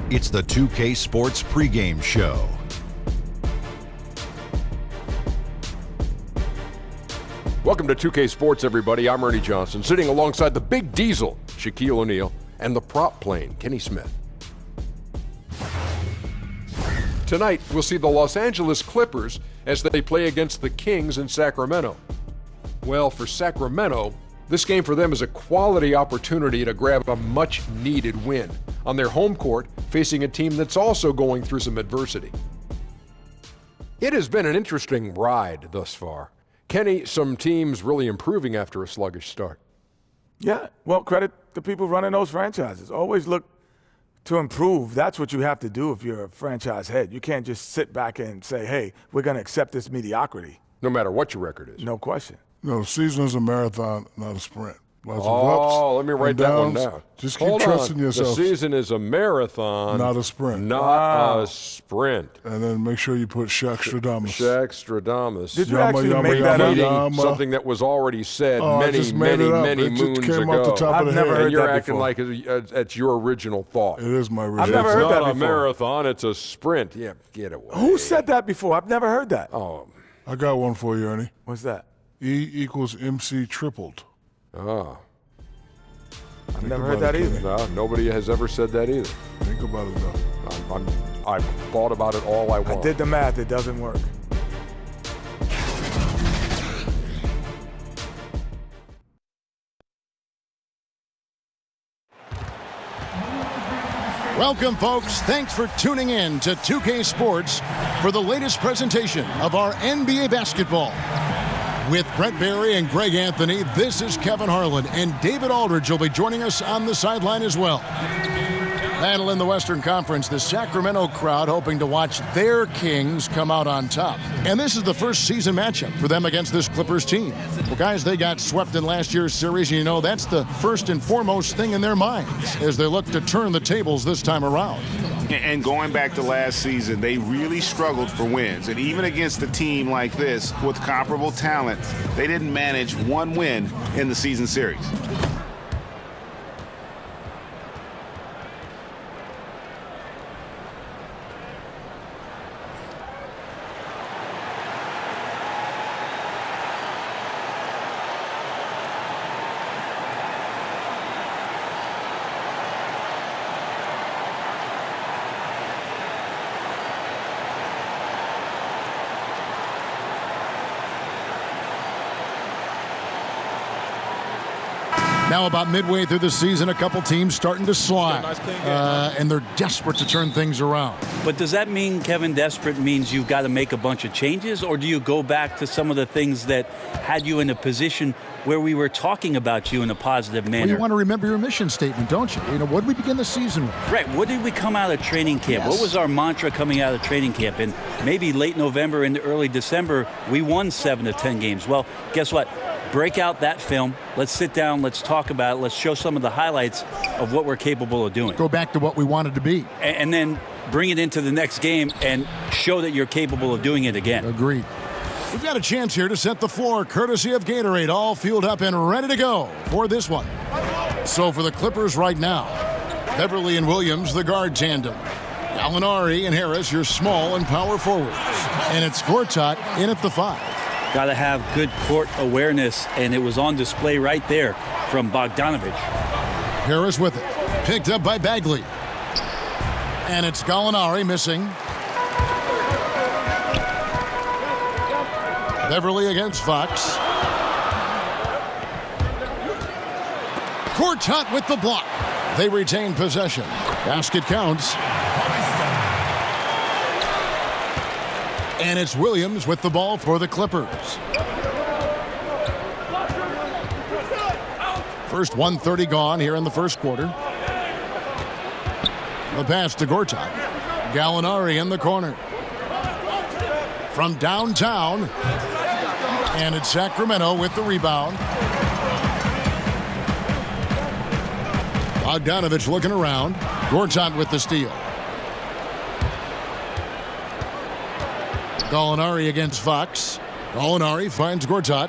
It's the 2K Sports pregame show. Welcome to 2K Sports, everybody. I'm Ernie Johnson, sitting alongside the Big Diesel, Shaquille O'Neal, and the prop plane, Kenny Smith. Tonight, we'll see the Los Angeles Clippers as they play against the Kings in Sacramento. Well, for Sacramento, this game for them is a quality opportunity to grab a much-needed win on their home court, facing a team that's also going through some adversity. It has been an interesting ride thus far. Kenny, some teams really improving after a sluggish start. Yeah, well, credit the people running those franchises. Always look to improve. That's what you have to do if you're a franchise head. You can't just sit back and say, hey, we're going to accept this mediocrity. No matter what your record is. No question. No, the season is a marathon, not a sprint. Lots of let ups me write and that one downs. down. Just keep trusting yourself. The season is a marathon, not a sprint. Not a sprint. And then make sure you put Shaq-Stradamus. Shaq-Stradamus. Did you actually make that up? Something that was already said many moons came ago. Off the top I've of the never head. heard And you're that acting before. like it's your original thought. It is my original I've never heard It's that not a before. marathon, it's a sprint. Yeah, get away. Who said that before? I've never heard that. Oh, I got one for you, Ernie. What's that? E equals MC tripled. I've never heard that either. No, nobody has ever said that either. Think about it, though. I've thought about it all I want. I did the math. It doesn't work. Welcome, folks. Thanks for tuning in to 2K Sports for the latest presentation of our NBA basketball. With Brett Barry and Greg Anthony, this is Kevin Harlan, and David Aldridge will be joining us on the sideline as well. Battle in the Western Conference, the Sacramento crowd hoping to watch their Kings come out on top. And this is the first season matchup for them against this Clippers team. Well, guys, they got swept in last year's series, and you know that's the first and foremost thing in their minds as they look to turn the tables this time around. And going back to last season, they really struggled for wins. And even against a team like this with comparable talent, they didn't manage one win in the season series. Now about midway through the season, a couple teams starting to slide, and they're desperate to turn things around. But does that mean, Kevin, desperate means you've got to make a bunch of changes, or do you go back to some of the things that had you in a position where we were talking about you in a positive manner? Well, you want to remember your mission statement, don't you? You know, what did we begin the season with? Right. What did we come out of training camp? Yes. What was our mantra coming out of training camp? And maybe late November into early December, we won 7 of 10 games. Well, guess what? Break out that film. Let's sit down. Let's talk about it. Let's show some of the highlights of what we're capable of doing. Go back to what we wanted to be. And then bring it into the next game and show that you're capable of doing it again. Agreed. We've got a chance here to set the floor, courtesy of Gatorade, all fueled up and ready to go for this one. So for the Clippers right now, Beverly and Williams, the guard tandem. Gallinari and Harris, your small and power forwards. And it's Gortat in at the 5. Got to have good court awareness, and it was on display right there from Bogdanovich. Harris with it. Picked up by Bagley. And it's Gallinari missing. Beverly against Fox. Gortat with the block. They retain possession. Basket counts. And it's Williams with the ball for the Clippers. First 1:30 gone here in the first quarter. The pass to Gortat. Gallinari in the corner. From downtown. And it's Sacramento with the rebound. Bogdanovich looking around. Gortat with the steal. Gallinari against Fox. Gallinari finds Gortat.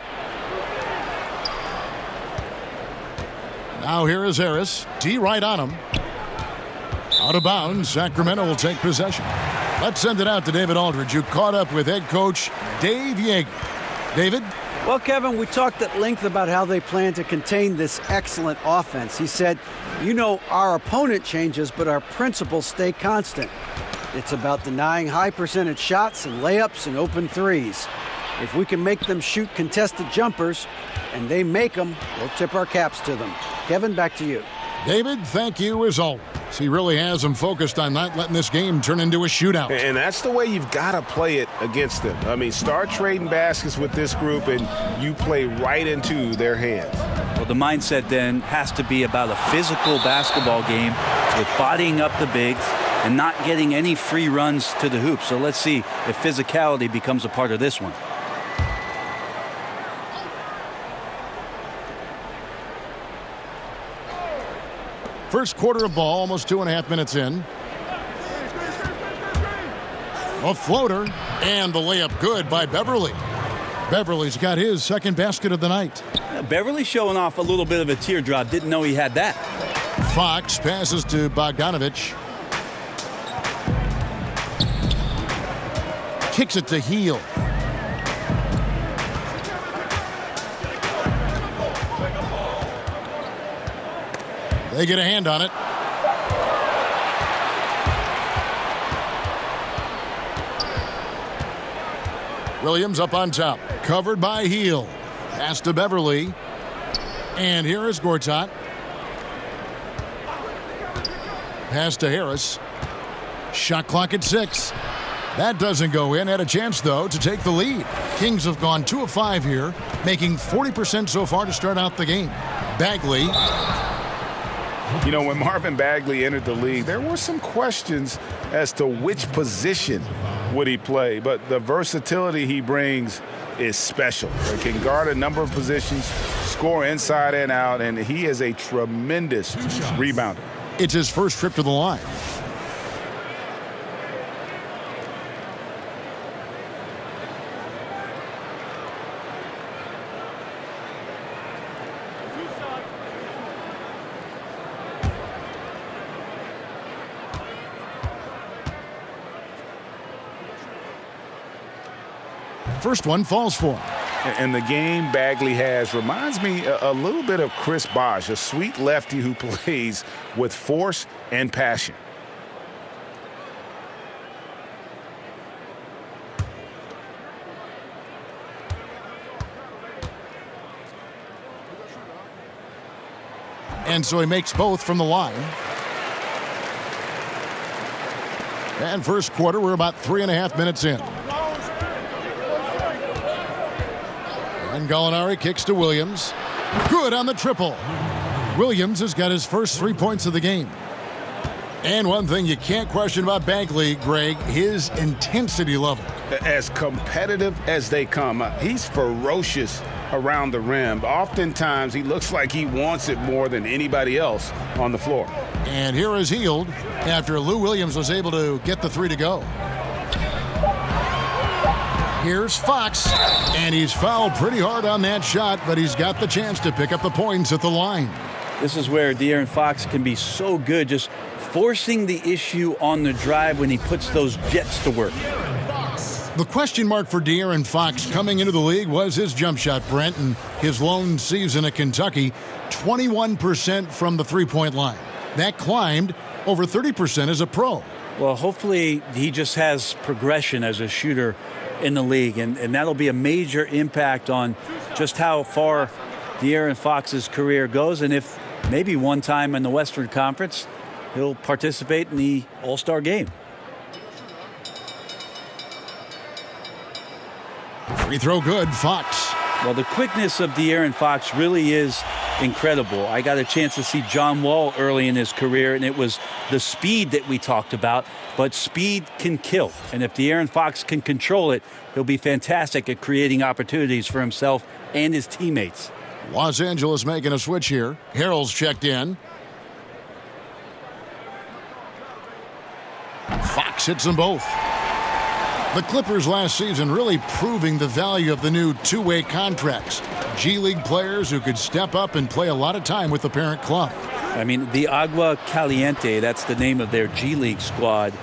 Now here is Harris. D right on him. Out of bounds, Sacramento will take possession. Let's send it out to David Aldridge, who caught up with head coach Dave Yeager. David? Well, Kevin, we talked at length about how they plan to contain this excellent offense. He said, our opponent changes, but our principles stay constant. It's about denying high percentage shots and layups and open threes. If we can make them shoot contested jumpers, and they make them, we'll tip our caps to them. Kevin, back to you. David, thank you as always. He really has them focused on not letting this game turn into a shootout. And that's the way you've got to play it against them. I mean, start trading baskets with this group, and you play right into their hands. Well, the mindset then has to be about a physical basketball game with bodying up the bigs and not getting any free runs to the hoop. So let's see if physicality becomes a part of this one. First quarter of ball, almost 2.5 minutes in. A floater, and the layup good by Beverly. Beverly's got his second basket of the night. Beverly showing off a little bit of a teardrop. Didn't know he had that. Fox passes to Bogdanovich. Kicks it to Heel. They get a hand on it. Williams up on top. Covered by Heel. Pass to Beverly. And here is Gortat. Pass to Harris. Shot clock at 6. That doesn't go in. Had a chance, though, to take the lead. Kings have gone 2 of 5 here, making 40% so far to start out the game. Bagley. When Marvin Bagley entered the league, there were some questions as to which position would he play, but the versatility he brings is special. He can guard a number of positions, score inside and out, and he is a tremendous rebounder. It's his first trip to the line. First one falls for him. And the game Bagley has reminds me a little bit of Chris Bosh, a sweet lefty who plays with force and passion. And so he makes both from the line. And first quarter, we're about 3.5 minutes in. And Gallinari kicks to Williams. Good on the triple. Williams has got his first 3 points of the game. And one thing you can't question about Bagley, Greg, his intensity level. As competitive as they come, he's ferocious around the rim. Oftentimes, he looks like he wants it more than anybody else on the floor. And here is Hield after Lou Williams was able to get the 3 to go. Here's Fox, and he's fouled pretty hard on that shot, but he's got the chance to pick up the points at the line. This is where De'Aaron Fox can be so good, just forcing the issue on the drive when he puts those jets to work. The question mark for De'Aaron Fox coming into the league was his jump shot, Brent, and his lone season at Kentucky, 21% from the three-point line. That climbed over 30% as a pro. Well, hopefully he just has progression as a shooter in the league, and that'll be a major impact on just how far De'Aaron Fox's career goes, and if maybe one time in the Western Conference he'll participate in the All-Star game. Free throw good, Fox. Well, the quickness of De'Aaron Fox really is incredible. I got a chance to see John Wall early in his career, and it was the speed that we talked about, but speed can kill. And if De'Aaron Fox can control it, he'll be fantastic at creating opportunities for himself and his teammates. Los Angeles making a switch here. Harrell's checked in. Fox hits them both. The Clippers last season really proving the value of the new two-way contracts. G League players who could step up and play a lot of time with the parent club. I mean, the Agua Caliente, that's the name of their G League squad,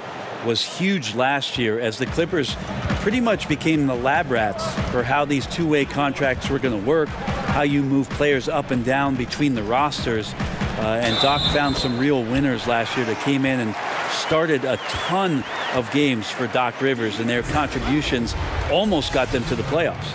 was huge last year as the Clippers pretty much became the lab rats for how these two-way contracts were going to work, how you move players up and down between the rosters. And Doc found some real winners last year that came in and started a ton of games for Doc Rivers, and their contributions almost got them to the playoffs.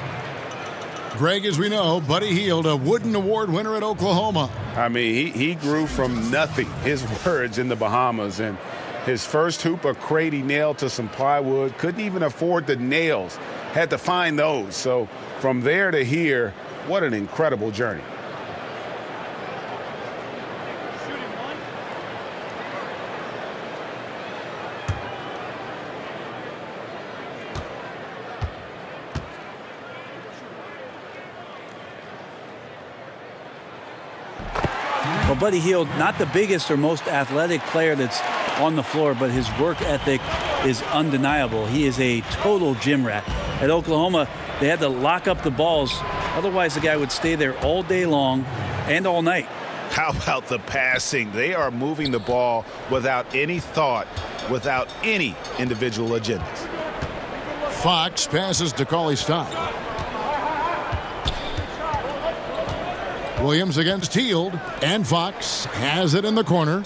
Greg, as we know, Buddy Hield, a Wooden Award winner at Oklahoma. I mean, he grew from nothing, his words, in the Bahamas. And his first hoop, a crate he nailed to some plywood. Couldn't even afford the nails. Had to find those. So from there to here, what an incredible journey. Well, Buddy Hield, not the biggest or most athletic player that's on the floor, but his work ethic is undeniable. He is a total gym rat. At Oklahoma, they had to lock up the balls. Otherwise, the guy would stay there all day long and all night. How about the passing? They are moving the ball without any thought, without any individual agendas. Fox passes to Cauley Stein. Williams against Hield, and Fox has it in the corner.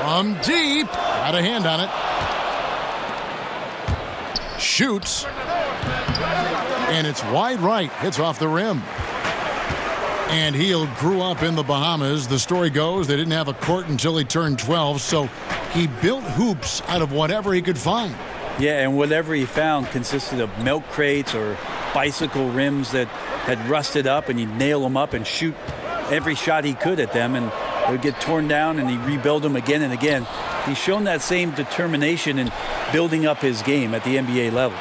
From deep, got a hand on it. Shoots, and it's wide right, hits off the rim. And Hield grew up in the Bahamas. The story goes they didn't have a court until he turned 12, so he built hoops out of whatever he could find. Yeah, and whatever he found consisted of milk crates or bicycle rims that had rusted up, and he'd nail them up and shoot every shot he could at them, and they would get torn down, and he'd rebuild them again and again. He's shown that same determination in building up his game at the NBA level.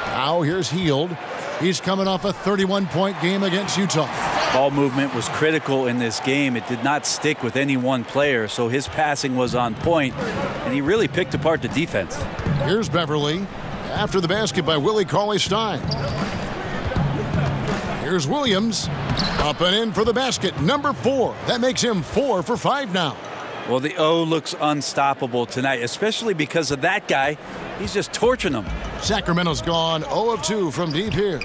Now here's Hield. He's coming off a 31-point game against Utah. Ball movement was critical in this game. It did not stick with any one player, so his passing was on point, and he really picked apart the defense. Here's Beverly after the basket by Willie Cauley-Stein. Here's Williams up and in for the basket, number 4. That makes him 4 for 5 now. Well, the O looks unstoppable tonight, especially because of that guy. He's just torching them. Sacramento's gone 0 of 2 from deep here.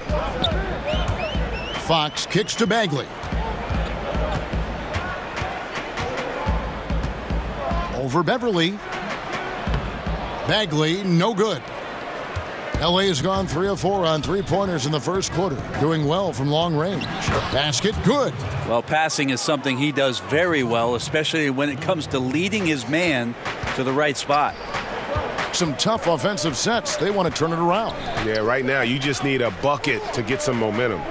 Fox kicks to Bagley. Over Beverly. Bagley, no good. LA has gone 3 of 4 on three-pointers in the first quarter, doing well from long range. Basket, good. Well, passing is something he does very well, especially when it comes to leading his man to the right spot. Some tough offensive sets. They want to turn it around. Yeah, right now you just need a bucket to get some momentum.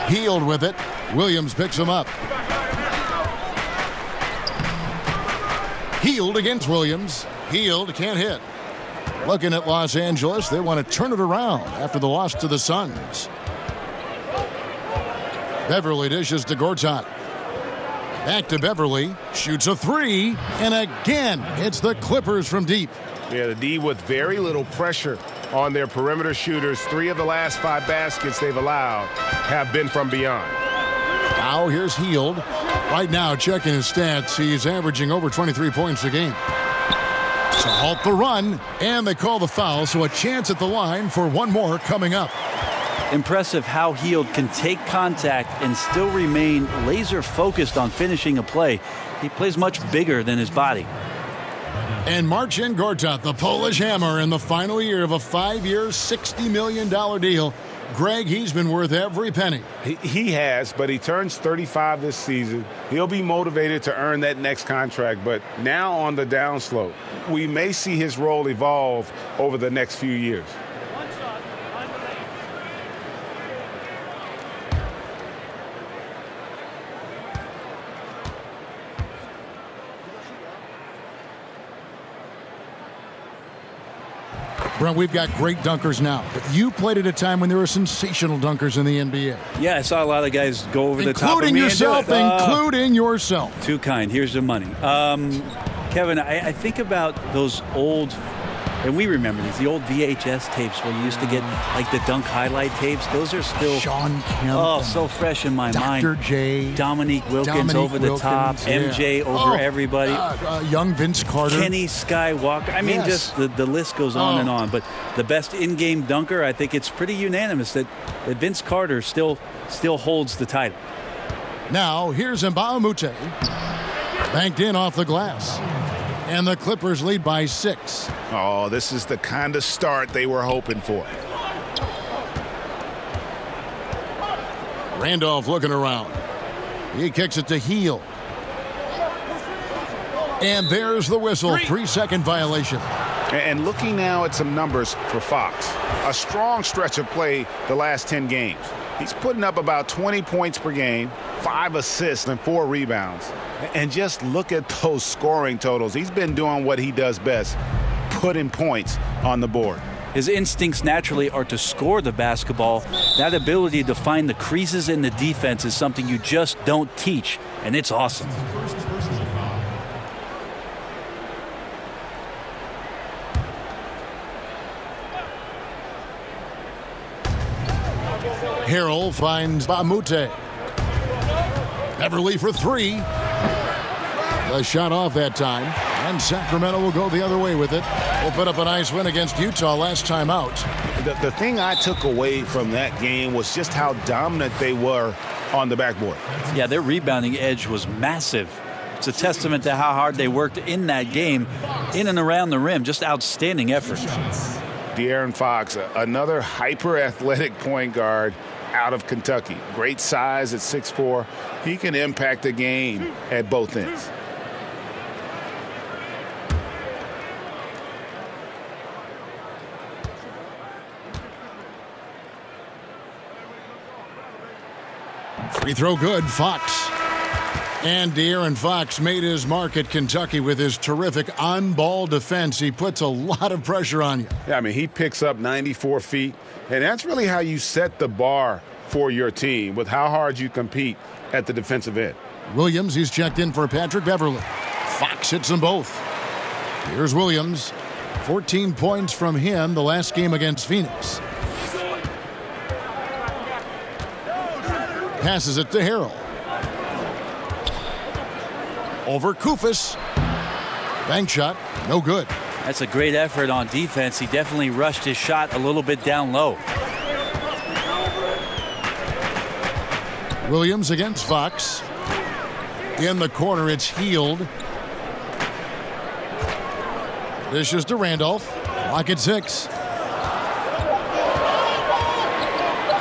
Hield with it. Williams picks him up. Hield against Williams. Hield can't hit. Looking at Los Angeles, they want to turn it around after the loss to the Suns. Beverly dishes to Gortat. Back to Beverly. Shoots a 3. And again, it's the Clippers from deep. Yeah, the D with very little pressure on their perimeter shooters. 3 of the last 5 baskets they've allowed have been from beyond. Now here's Hield. Right now, checking his stats, he's averaging over 23 points a game. So halt the run, and they call the foul, so a chance at the line for one more coming up. Impressive how Hield can take contact and still remain laser focused on finishing a play. He plays much bigger than his body. And Marcin Gortat, the Polish hammer, in the final year of a 5-year, $60 million deal. Greg, he's been worth every penny. He has, but he turns 35 this season. He'll be motivated to earn that next contract, but now on the downslope. We may see his role evolve over the next few years. Brent, we've got great dunkers now, but you played at a time when there were sensational dunkers in the NBA. Yeah, I saw a lot of guys go over the top of me. Including yourself. Too kind. Here's the money. Kevin, I think about those old And we remember these, the old VHS tapes where you used to get like the dunk highlight tapes. Those are still Sean Kemp. Oh, so fresh in my mind. Dr. J. Dominique Wilkins over the top. MJ over everybody. Young Vince Carter. Kenny Skywalker. I mean, just the list goes on and on. But the best in-game dunker, I think it's pretty unanimous that Vince Carter still holds the title. Now, here's Mbamute. Banked in off the glass. And the Clippers lead by 6. Oh, this is the kind of start they were hoping for. Randolph looking around. He kicks it to Heel. And there's the whistle. 3-second violation. And looking now at some numbers for Fox. A strong stretch of play the last 10 games. He's putting up about 20 points per game, 5 assists and 4 rebounds. And just look at those scoring totals. He's been doing what he does best, putting points on the board. His instincts naturally are to score the basketball. That ability to find the creases in the defense is something you just don't teach, and it's awesome. Harrell finds Mbamute. Beverly for 3. The shot off that time. And Sacramento will go the other way with it. They put up a nice win against Utah last time out. The thing I took away from that game was just how dominant they were on the backboard. Yeah, their rebounding edge was massive. It's a testament to how hard they worked in that game, in and around the rim. Just outstanding effort. De'Aaron Fox, another hyper-athletic point guard out of Kentucky. Great size at 6'4". He can impact the game at both ends. Free throw good, Fox. And De'Aaron Fox made his mark at Kentucky with his terrific on-ball defense. He puts a lot of pressure on you. Yeah, I mean, he picks up 94 feet, and that's really how you set the bar for your team, with how hard you compete at the defensive end. Williams, he's checked in for Patrick Beverly. Fox hits them both. Here's Williams. 14 points from him the last game against Phoenix. Passes it to Harrell. Over Kufis. Bank shot, no good. That's a great effort on defense. He definitely rushed his shot a little bit down low. Williams against Fox. In the corner, it's Healed. Dishes to Randolph. Clock at 6.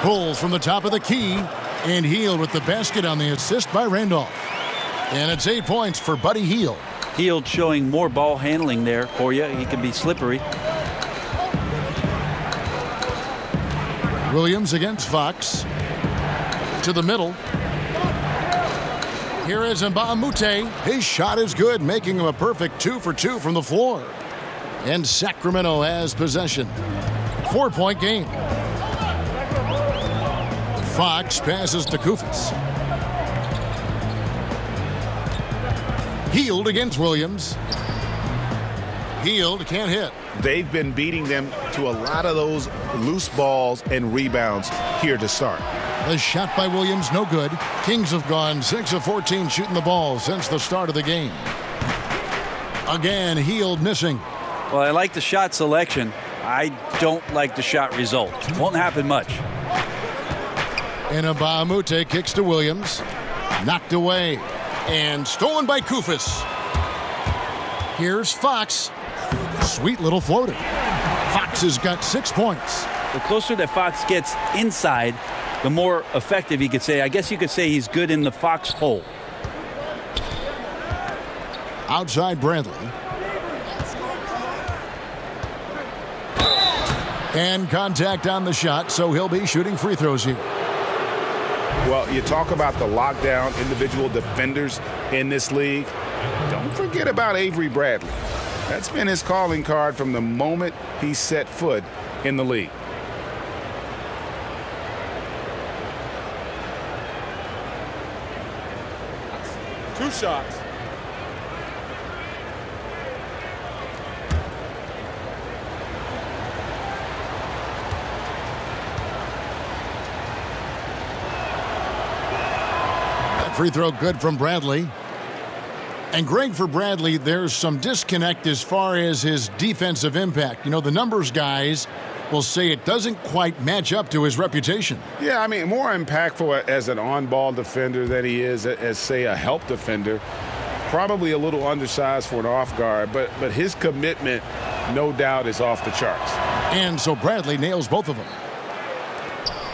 Pulls from the top of the key. And Healed with the basket on the assist by Randolph. And it's 8 points for Buddy Hield. Hield showing more ball handling there for you. He can be slippery. Williams against Fox. To the middle. Here is Mbamute. His shot is good, making him a perfect 2 for 2 from the floor. And Sacramento has possession. 4-point game. Fox passes to Kufis. Healed against Williams. Healed can't hit. They've been beating them to a lot of those loose balls and rebounds here to start. The shot by Williams, no good. Kings have gone 6 of 14 shooting the ball since the start of the game. Again, Healed missing. Well, I like the shot selection. I don't like the shot result. Won't happen much. And Mbamute kicks to Williams. Knocked away. And stolen by Kufis. Here's Fox. Sweet little floater. Fox has got 6 points. The closer that Fox gets inside, the more effective he could say. I guess you could say he's good in the Fox hole. Outside Bradley. And contact on the shot, so he'll be shooting free throws here. Well, you talk about the lockdown individual defenders in this league. Don't forget about Avery Bradley. That's been his calling card from the moment he set foot in the league. Two shots. Free throw good from Bradley. And Greg, for Bradley, there's some disconnect as far as his defensive impact. You know, the numbers guys will say it doesn't quite match up to his reputation. Yeah, I mean, more impactful as an on-ball defender than he is as, say, a help defender. Probably a little undersized for an off guard, but his commitment, no doubt, is off the charts. And so Bradley nails both of them.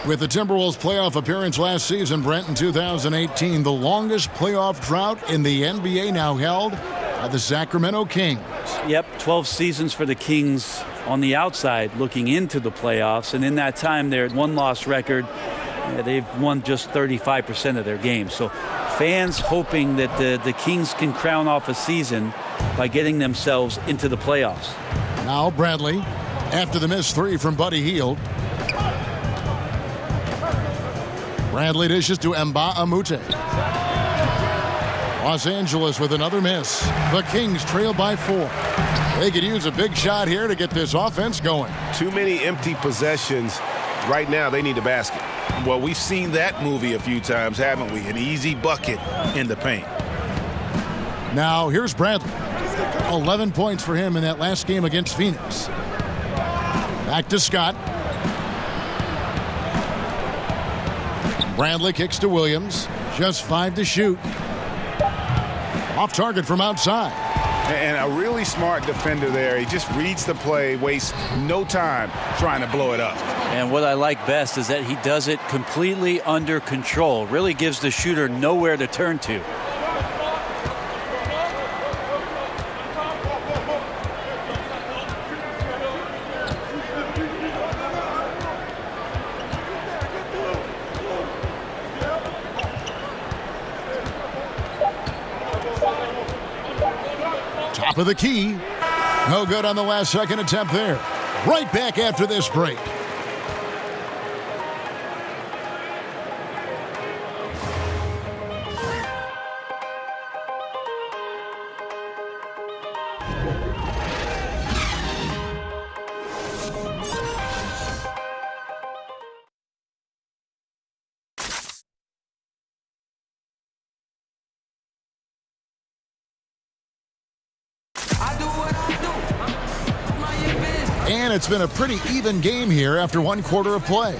With the Timberwolves' playoff appearance last season, Brent, in 2018, the longest playoff drought in the NBA now held by the Sacramento Kings. Yep, 12 seasons for the Kings on the outside looking into the playoffs, and in that time their one-loss record, they've won just 35% of their games. So fans hoping that the Kings can crown off a season by getting themselves into the playoffs. Now Bradley, after the missed three from Buddy Hield. Bradley dishes to Mba Amute. Los Angeles with another miss. The Kings trail by 4. They could use a big shot here to get this offense going. Too many empty possessions. Right now, they need a basket. Well, we've seen that movie a few times, haven't we? An easy bucket in the paint. Now, here's Bradley. 11 points for him in that last game against Phoenix. Back to Scott. Bradley kicks to Williams. Just 5 to shoot. Off target from outside. And a really smart defender there. He just reads the play, wastes no time trying to blow it up. And what I like best is that he does it completely under control. Really gives the shooter nowhere to turn to. Top of the key. No good on the last second attempt there. Right back after this break. And it's been a pretty even game here after one quarter of play.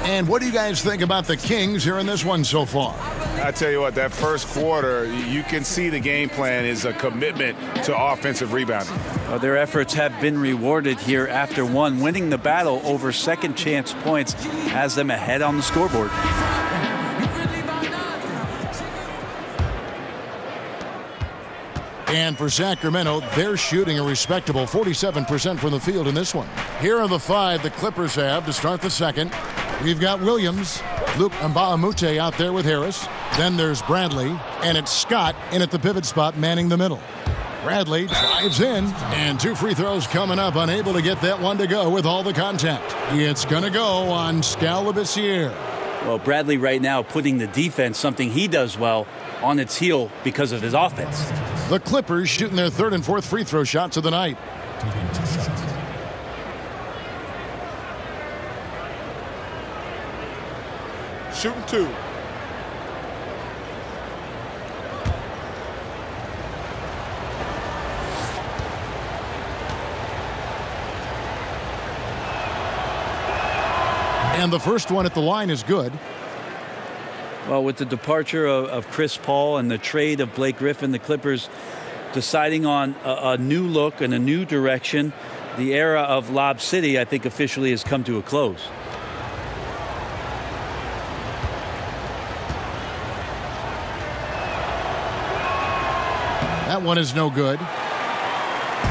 And what do you guys think about the Kings here in this one so far? I tell you what, that first quarter, you can see the game plan is a commitment to offensive rebounding. Their efforts have been rewarded here after one. Winning the battle over second chance points has them ahead on the scoreboard. And for Sacramento, they're shooting a respectable 47% from the field in this one. Here are the 5 the Clippers have to start the second. We've got Williams, Luke Mba out there with Harris. Then there's Bradley, and it's Scott in at the pivot spot manning the middle. Bradley drives in, and 2 free throws coming up, unable to get that one to go with all the contact. It's going to go on Skal Labissière. Well, Bradley right now putting the defense, something he does well, on its heel because of his offense. The Clippers shooting their 3rd and 4th free throw shots of the night. Shooting 2. And the first one at the line is good. Well, with the departure of Chris Paul and the trade of Blake Griffin, the Clippers deciding on a new look and a new direction. The era of Lob City, I think, officially has come to a close. That one is no good.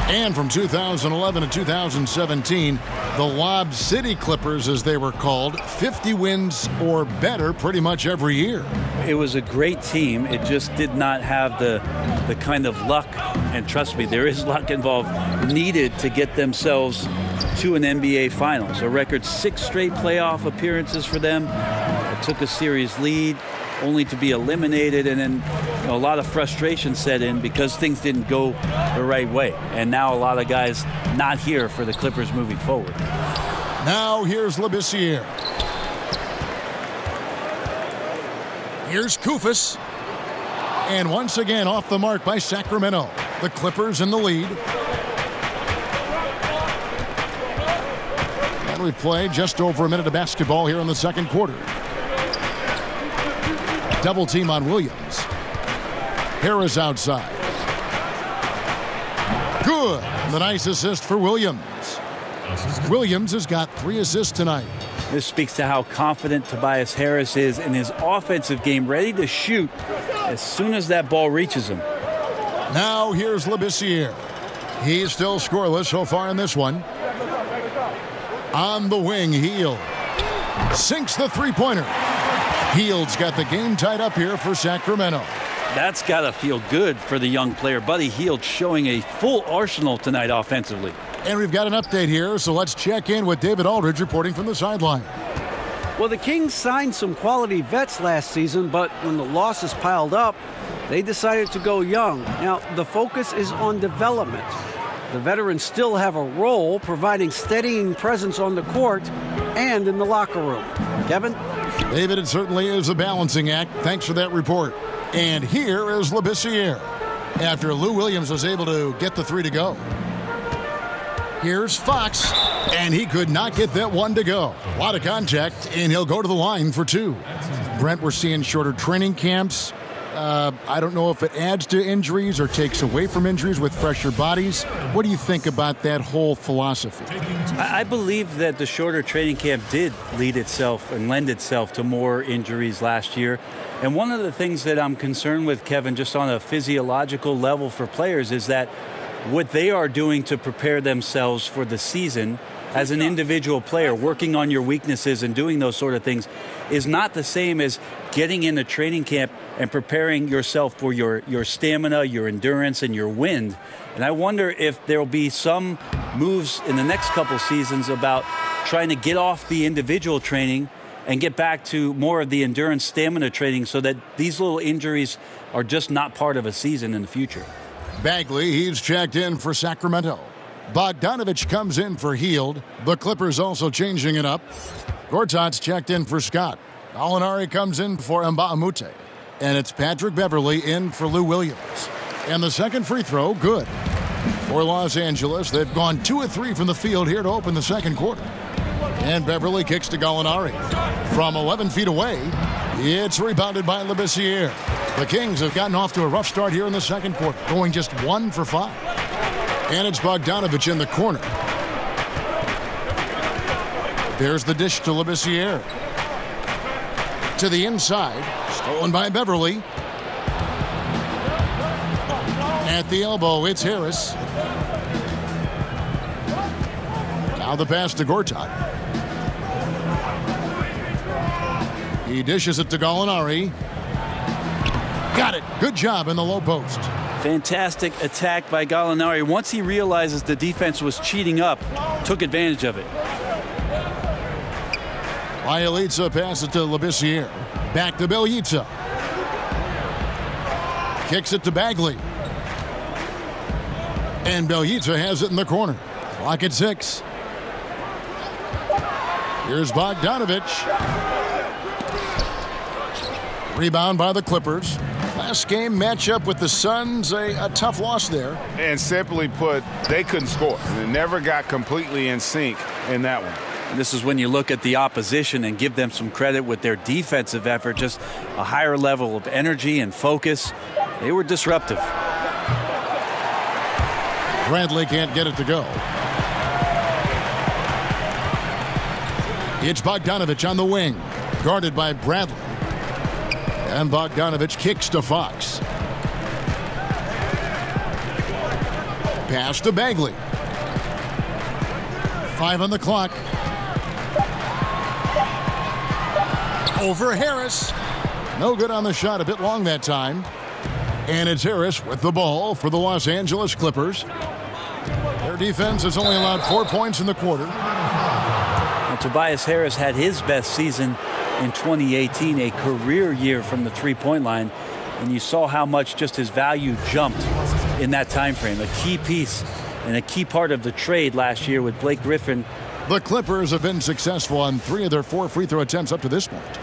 And from 2011 to 2017, the Lob City Clippers, as they were called, 50 wins or better pretty much every year. It was a great team. It just did not have the kind of luck, and trust me, there is luck involved, needed to get themselves to an NBA Finals. A record 6 straight playoff appearances for them. It took a series lead, only to be eliminated, and then a lot of frustration set in because things didn't go the right way. And now a lot of guys not here for the Clippers moving forward. Now here's Labissière. Here's Koufos. And once again off the mark by Sacramento. The Clippers in the lead. And we've played just over a minute of basketball here in the second quarter. Double team on Williams. Harris outside. Good. The nice assist for Williams. Williams has got 3 assists tonight. This speaks to how confident Tobias Harris is in his offensive game, ready to shoot as soon as that ball reaches him. Now here's Labissiere. He's still scoreless so far in this one. On the wing, Hield sinks the three-pointer. Hield's got the game tied up here for Sacramento. That's got to feel good for the young player. Buddy Hield showing a full arsenal tonight offensively. And we've got an update here, so let's check in with David Aldridge reporting from the sideline. Well, the Kings signed some quality vets last season, but when the losses piled up, they decided to go young. Now, the focus is on development. The veterans still have a role, providing steadying presence on the court and in the locker room. Kevin? David, it certainly is a balancing act. Thanks for that report. And here is Labissiere after Lou Williams was able to get the 3 to go. Here's Fox, and he could not get that 1 to go. A lot of contact, and he'll go to the line for 2. Brent, we're seeing shorter training camps. I don't know if it adds to injuries or takes away from injuries with fresher bodies. What do you think about that whole philosophy? I believe that the shorter training camp did lead itself and lend itself to more injuries last year. And one of the things that I'm concerned with, Kevin, just on a physiological level for players, is that what they are doing to prepare themselves for the season as an individual player, working on your weaknesses and doing those sort of things, is not the same as getting into training camp and preparing yourself for your stamina, your endurance, and your wind. And I wonder if there will be some moves in the next couple seasons about trying to get off the individual training and get back to more of the endurance stamina training so that these little injuries are just not part of a season in the future. Bagley, he's checked in for Sacramento. Bogdanovich comes in for Hield. The Clippers also changing it up. Gortat's checked in for Scott. Gallinari comes in for Mbamute. And it's Patrick Beverley in for Lou Williams. And the second free throw, good. For Los Angeles, they've gone 2 of 3 from the field here to open the second quarter. And Beverley kicks to Gallinari. From 11 feet away, it's rebounded by Labissiere. The Kings have gotten off to a rough start here in the second quarter, going just 1 for 5. And it's Bogdanovich in the corner. There's the dish to Labissiere. To the inside, stolen by Beverley. At the elbow, it's Harris. Now the pass to Gortat. He dishes it to Gallinari. Got it. Good job in the low post. Fantastic attack by Gallinari. Once he realizes the defense was cheating up, took advantage of it. Bjelica passes to Labissiere. Back to Bjelica. Kicks it to Bagley. And Bjelica has it in the corner. Clock at 6. Here's Bogdanovich. Rebound by the Clippers. Last game matchup with the Suns, a tough loss there. And simply put, they couldn't score. They never got completely in sync in that one. And this is when you look at the opposition and give them some credit with their defensive effort, just a higher level of energy and focus. They were disruptive. Bradley can't get it to go. It's Bogdanovich on the wing, guarded by Bradley. And Bogdanovich kicks to Fox. Pass to Bagley. 5 on the clock. Over Harris. No good on the shot, a bit long that time. And it's Harris with the ball for the Los Angeles Clippers. Their defense has only allowed 4 points in the quarter. Now, Tobias Harris had his best season in 2018, a career year from the three-point line, and you saw how much just his value jumped in that time frame. A key piece and a key part of the trade last year with Blake Griffin. The Clippers have been successful on 3 of their 4 free throw attempts up to this point.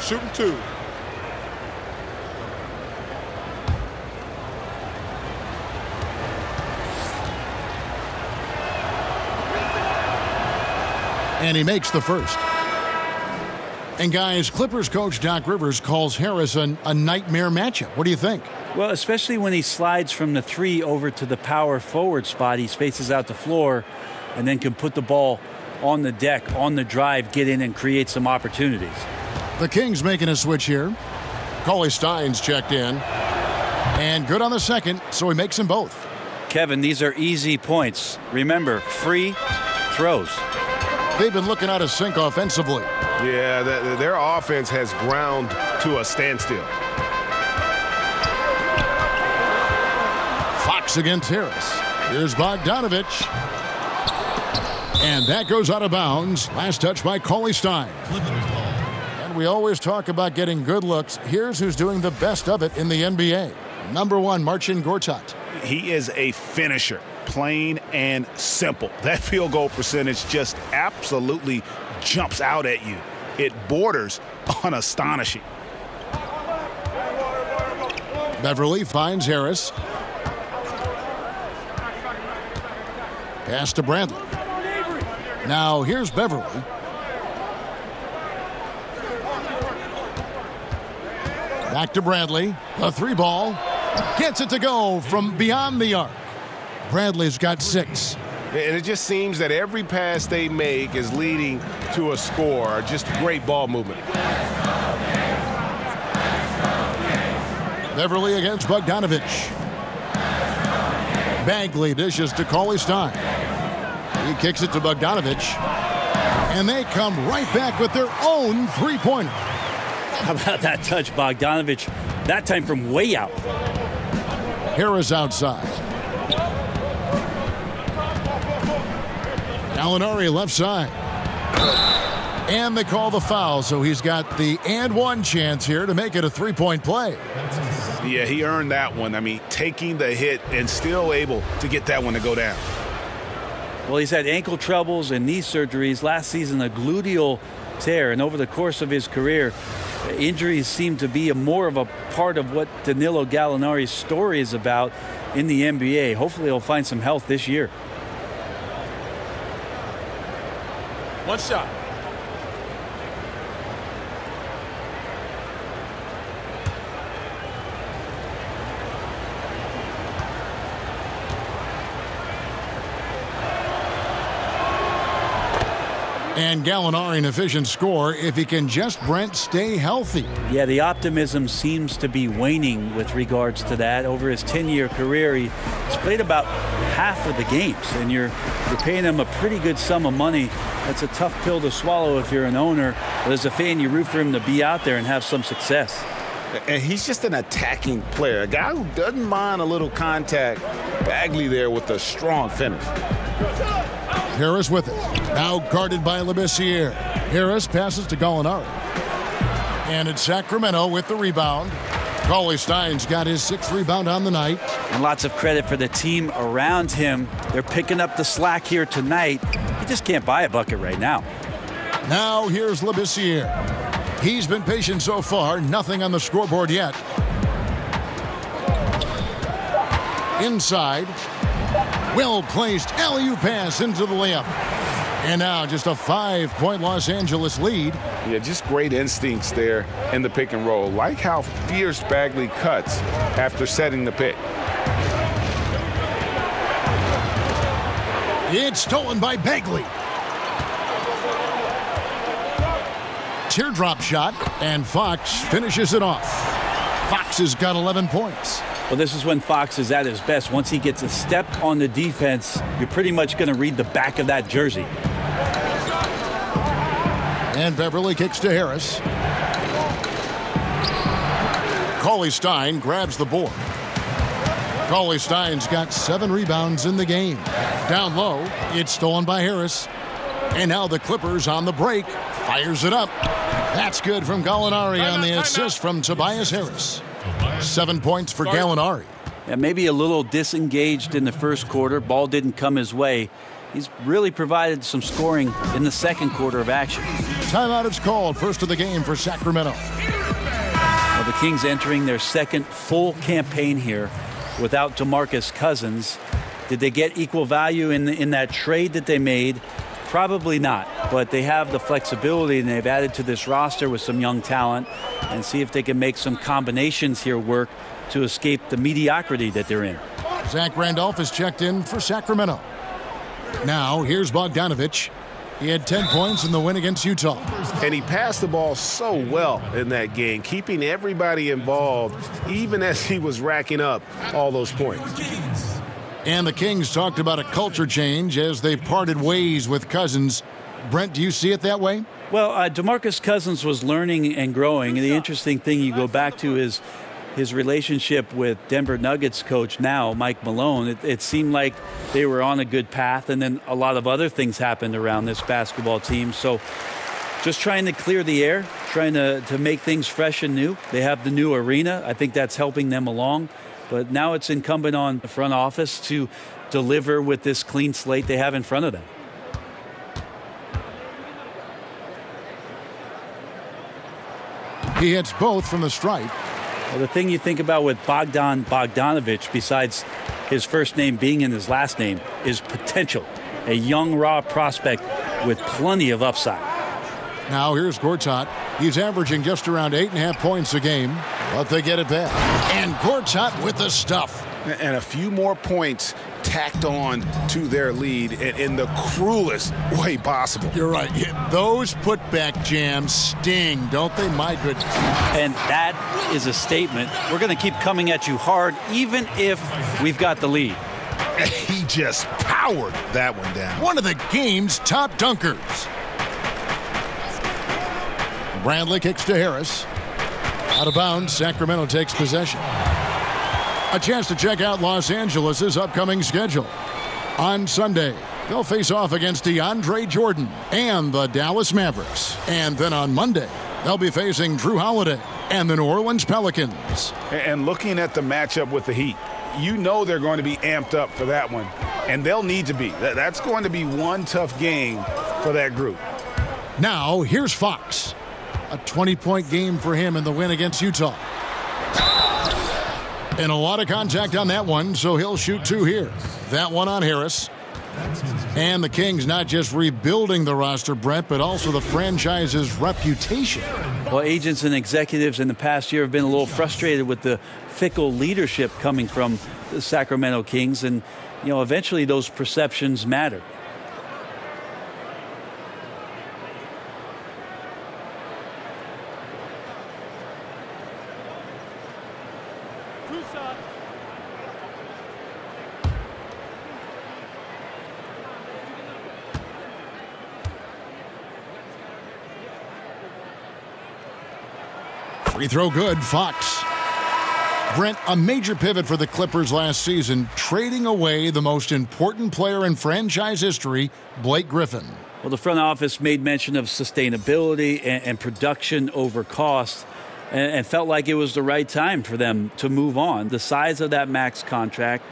Shooting 2. And he makes the first. And guys, Clippers coach Doc Rivers calls Harris a nightmare matchup. What do you think? Well, especially when he slides from the 3 over to the power forward spot. He spaces out the floor and then can put the ball on the deck, on the drive, get in and create some opportunities. The Kings making a switch here. Cauley Stein's checked in. And good on the second, so he makes them both. Kevin, these are easy points. Remember, free throws. They've been looking out of sync offensively. Yeah, their offense has ground to a standstill. Fox against Harris. Here's Bogdanovich. And that goes out of bounds. Last touch by Cauley Stein. And we always talk about getting good looks. Here's who's doing the best of it in the NBA. Number 1, Marcin Gortat. He is a finisher, plain and simple. That field goal percentage just absolutely jumps out at you. It borders on astonishing. Beverly finds Harris. Pass to Bradley. Now here's Beverly. Back to Bradley. A 3-ball. Gets it to go from beyond the arc. Bradley's got 6. And it just seems that every pass they make is leading to a score. Just great ball movement. Beverly against Bogdanovich. Bagley dishes to Cauley Stein. He kicks it to Bogdanovich. And they come right back with their own 3-pointer. How about that touch, Bogdanovich? That time from way out. Harris outside. Gallinari left side. And they call the foul, so he's got the and one chance here to make it a 3-point play. Yeah, he earned that one. I mean, taking the hit and still able to get that one to go down. Well, he's had ankle troubles and knee surgeries. Last season, a gluteal tear. And over the course of his career, injuries seem to be more of a part of what Danilo Gallinari's story is about in the NBA. Hopefully he'll find some health this year. One shot. And Gallinari an efficient score if he can just, Brent, stay healthy. Yeah, the optimism seems to be waning with regards to that. Over his 10-year career, he's played about half of the games, and you're paying him a pretty good sum of money. That's a tough pill to swallow if you're an owner. But as a fan, you root for him to be out there and have some success. And he's just an attacking player, a guy who doesn't mind a little contact. Bagley there with a strong finish. Harris with it. Now guarded by Labissiere. Harris passes to Gallinari. And it's Sacramento with the rebound. Cauley Stein's got his 6th rebound on the night. And lots of credit for the team around him. They're picking up the slack here tonight. He just can't buy a bucket right now. Now here's Labissiere. He's been patient so far. Nothing on the scoreboard yet. Inside. Well-placed alley-oop pass into the layup. And now just a 5-point Los Angeles lead. Yeah, just great instincts there in the pick and roll. Like how fierce Bagley cuts after setting the pick. It's stolen by Bagley. Teardrop shot, and Fox finishes it off. Fox has got 11 points. Well, this is when Fox is at his best. Once he gets a step on the defense, you're pretty much going to read the back of that jersey. And Beverly kicks to Harris. Cauley Stein grabs the board. Cauley Stein's got 7 rebounds in the game. Down low, it's stolen by Harris. And now the Clippers on the break. Fires it up. That's good from Gallinari on the assist from Tobias Harris. 7 points for Gallinari. Yeah, maybe a little disengaged in the first quarter. Ball didn't come his way. he's really provided some scoring in the second quarter of action. Timeout is called. First of the game for Sacramento. Well, the Kings entering their second full campaign here without DeMarcus Cousins. Did they get equal value in that trade that they made? Probably not, but they have the flexibility, and they've added to this roster with some young talent and see if they can make some combinations here work to escape the mediocrity that they're in. Zach Randolph is checked in for Sacramento. Now, here's Bogdanovich. He had 10 points in the win against Utah. And he passed the ball so well in that game, keeping everybody involved, even as he was racking up all those points. And the Kings talked about a culture change as they parted ways with Cousins. Brent, do you see it that way? Well, DeMarcus Cousins was learning and growing. And the interesting thing you go back to is his relationship with Denver Nuggets coach now, Mike Malone. It seemed like they were on a good path, and then a lot of other things happened around this basketball team. So just trying to clear the air, trying to make things fresh and new. They have the new arena. I think that's helping them along. But now it's incumbent on the front office to deliver with this clean slate they have in front of them. He hits both from the stripe. Well, the thing you think about with Bogdanovich, besides his first name being in his last name, is potential. A young, raw prospect with plenty of upside. Now here's Gortat. He's averaging just around 8.5 points a game, but they get it back. And Gortat with the stuff. And a few more points tacked on to their lead in the cruelest way possible. You're right. Those putback jams sting, don't they? My goodness. And that is a statement. We're going to keep coming at you hard, even if we've got the lead. He just powered that one down. One of the game's top dunkers. Bradley kicks to Harris. Out of bounds, Sacramento takes possession. A chance to check out Los Angeles' upcoming schedule. On Sunday, they'll face off against DeAndre Jordan and the Dallas Mavericks. And then on Monday, they'll be facing Drew Holiday and the New Orleans Pelicans. And looking at the matchup with the Heat, you know they're going to be amped up for that one. And they'll need to be. That's going to be one tough game for that group. Now, here's Fox. A 20-point game for him in the win against Utah. And a lot of contact on that one, so he'll shoot two here. That one on Harris. And the Kings not just rebuilding the roster, Brent, but also the franchise's reputation. Well, agents and executives in the past year have been a little frustrated with the fickle leadership coming from the Sacramento Kings, and eventually those perceptions matter. Free throw good, Fox. Brent, a major pivot for the Clippers last season, trading away the most important player in franchise history, Blake Griffin. Well, the front office made mention of sustainability and production over cost, and felt like it was the right time for them to move on. The size of that max contract,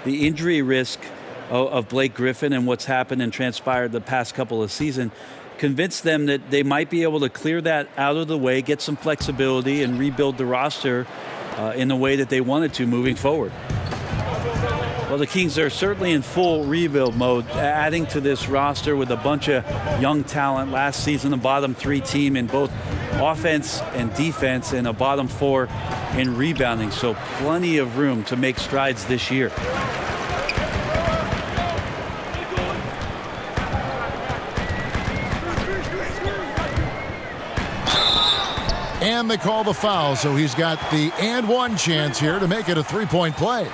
the injury risk of Blake Griffin and what's happened and transpired the past couple of seasons convinced them that they might be able to clear that out of the way, get some flexibility, and rebuild the roster in the way that they wanted to moving forward. Well, the Kings are certainly in full rebuild mode, adding to this roster with a bunch of young talent. Last season, a bottom three team in both offense and defense, and a bottom four in rebounding. So plenty of room to make strides this year. And they call the foul, so he's got the and one chance here to make it a three-point play.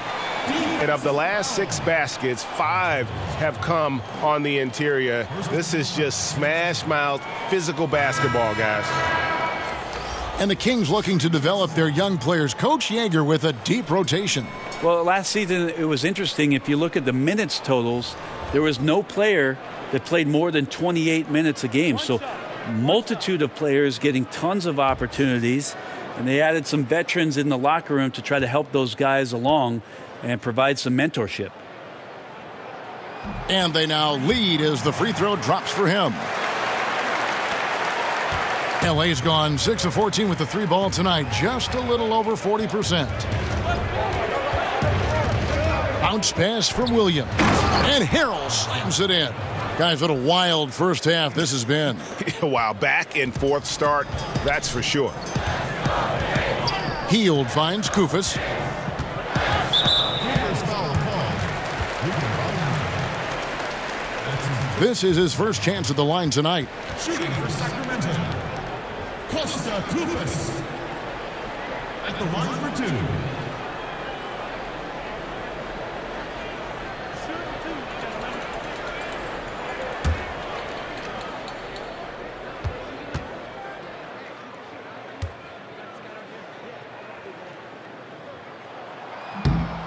And of the last 6 baskets, 5 have come on the interior. This is just smash-mouth physical basketball, guys. And the Kings looking to develop their young players. Coach Yeager with a deep rotation. Well, last season it was interesting. If you look at the minutes totals, there was no player that played more than 28 minutes a game. So multitude of players getting tons of opportunities, and they added some veterans in the locker room to try to help those guys along and provide some mentorship. And they now lead as the free throw drops for him. LA's gone 6 of 14 with the 3 ball tonight, just a little over 40%. Bounce pass from Williams. And Harrell slams it in. Guys, what a wild first half this has been. Wow, back and forth start, that's for sure. Hield finds Kufis. This is his first chance at the line tonight. Shooting for Sacramento, Costa Kufis at the line for 2.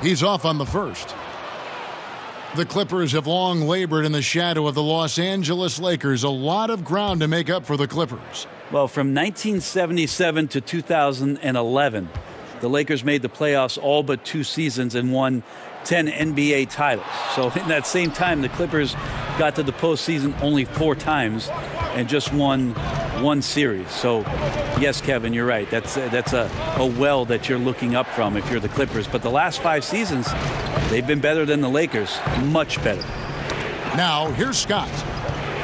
He's off on the first. The Clippers have long labored in the shadow of the Los Angeles Lakers. A lot of ground to make up for the Clippers. Well, from 1977 to 2011, the Lakers made the playoffs all but 2 seasons and won 10 NBA titles. So in that same time, the Clippers got to the postseason only 4 times and just won 1 series. So, yes, Kevin, you're right. That's a well that you're looking up from if you're the Clippers. But the last 5 seasons, they've been better than the Lakers, much better. Now, here's Scott.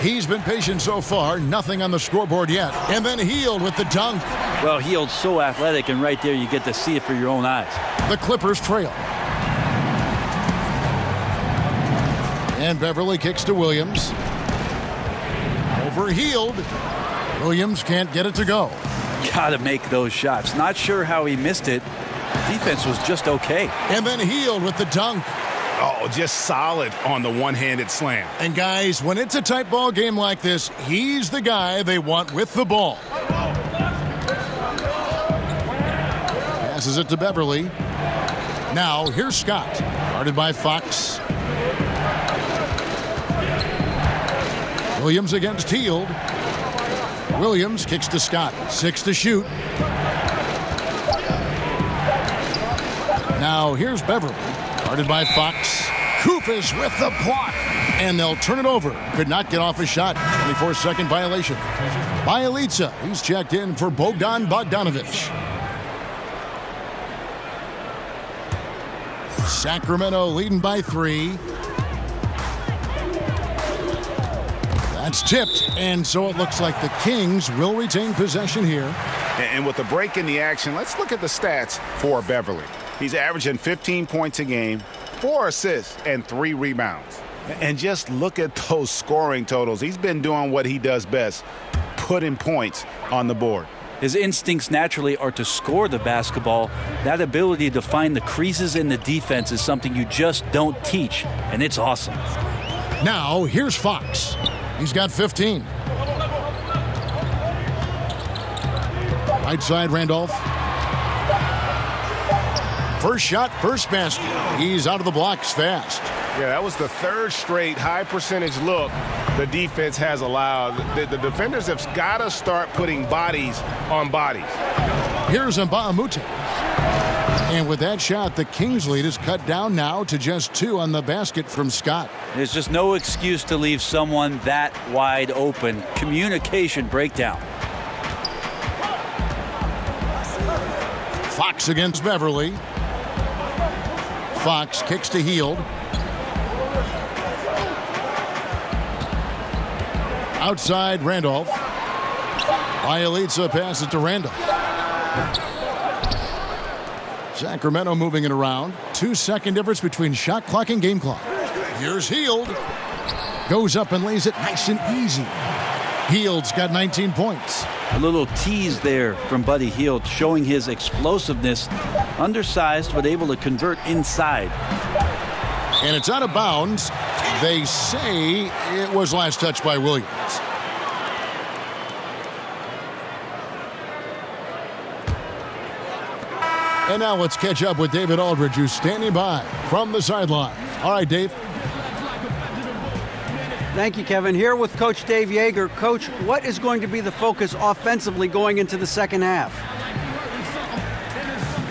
He's been patient so far, nothing on the scoreboard yet. And then Hield with the dunk. Well, Hield's so athletic, and right there you get to see it for your own eyes. The Clippers trail. And Beverly kicks to Williams. Over Hield. Williams can't get it to go. Gotta make those shots. Not sure how he missed it. Defense was just okay. And then Hield with the dunk. Oh, just solid on the one-handed slam. And guys, when it's a tight ball game like this, he's the guy they want with the ball. Passes it to Beverly. Now, here's Scott. Guarded by Fox. Williams against Hield. Williams kicks to Scott. 6 to shoot. Now here's Beverly. Guarded by Fox. Kufis with the block. And they'll turn it over. Could not get off a shot. 24-second violation. Bielitsa. He's checked in for Bogdan Bogdanovic. Sacramento leading by 3. That's tipped, and so it looks like the Kings will retain possession here. And with the break in the action, let's look at the stats for Beverly. He's averaging 15 points a game, 4 assists, and 3 rebounds. And just look at those scoring totals. He's been doing what he does best, putting points on the board. His instincts naturally are to score the basketball. That ability to find the creases in the defense is something you just don't teach, and it's awesome. Now, here's Fox. He's got 15. Right side, Randolph. First shot, first basket. He's out of the blocks fast. Yeah, that was the 3rd straight high percentage look the defense has allowed. The defenders have got to start putting bodies on bodies. Here's Mbamute. And with that shot, the Kings lead is cut down now to just 2 on the basket from Scott. There's just no excuse to leave someone that wide open. Communication breakdown. Fox against Beverly. Fox kicks to Hield. Outside, Randolph. Bielitsa passes to Randolph. Sacramento moving it around. 2-second difference between shot clock and game clock. Here's Hield. Goes up and lays it nice and easy. Hield's got 19 points. A little tease there from Buddy Hield, showing his explosiveness. Undersized, but able to convert inside. And it's out of bounds. They say it was last touched by Williams. And now let's catch up with David Aldridge, who's standing by from the sideline. All right, Dave. Thank you, Kevin. Here with Coach Dave Yeager. Coach, what is going to be the focus offensively going into the second half?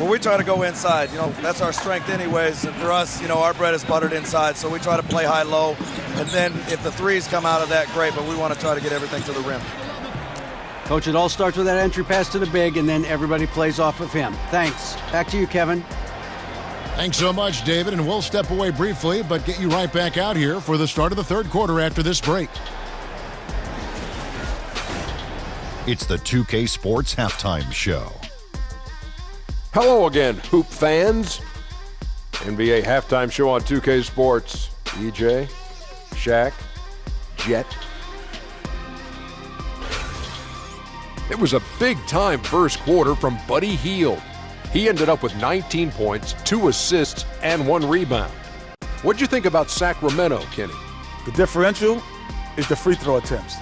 Well, we try to go inside. That's our strength anyways. And for us, our bread is buttered inside. So we try to play high-low. And then if the threes come out of that, great. But we want to try to get everything to the rim. Coach, it all starts with that entry pass to the big, and then everybody plays off of him. Thanks. Back to you, Kevin. Thanks so much, David. And we'll step away briefly, but get you right back out here for the start of the third quarter after this break. It's the 2K Sports Halftime Show. Hello again, Hoop fans. NBA Halftime Show on 2K Sports. EJ, Shaq, Jet. It was a big-time first quarter from Buddy Hield. He ended up with 19 points, 2 assists, and 1 rebound. What'd you think about Sacramento, Kenny? The differential is the free throw attempts.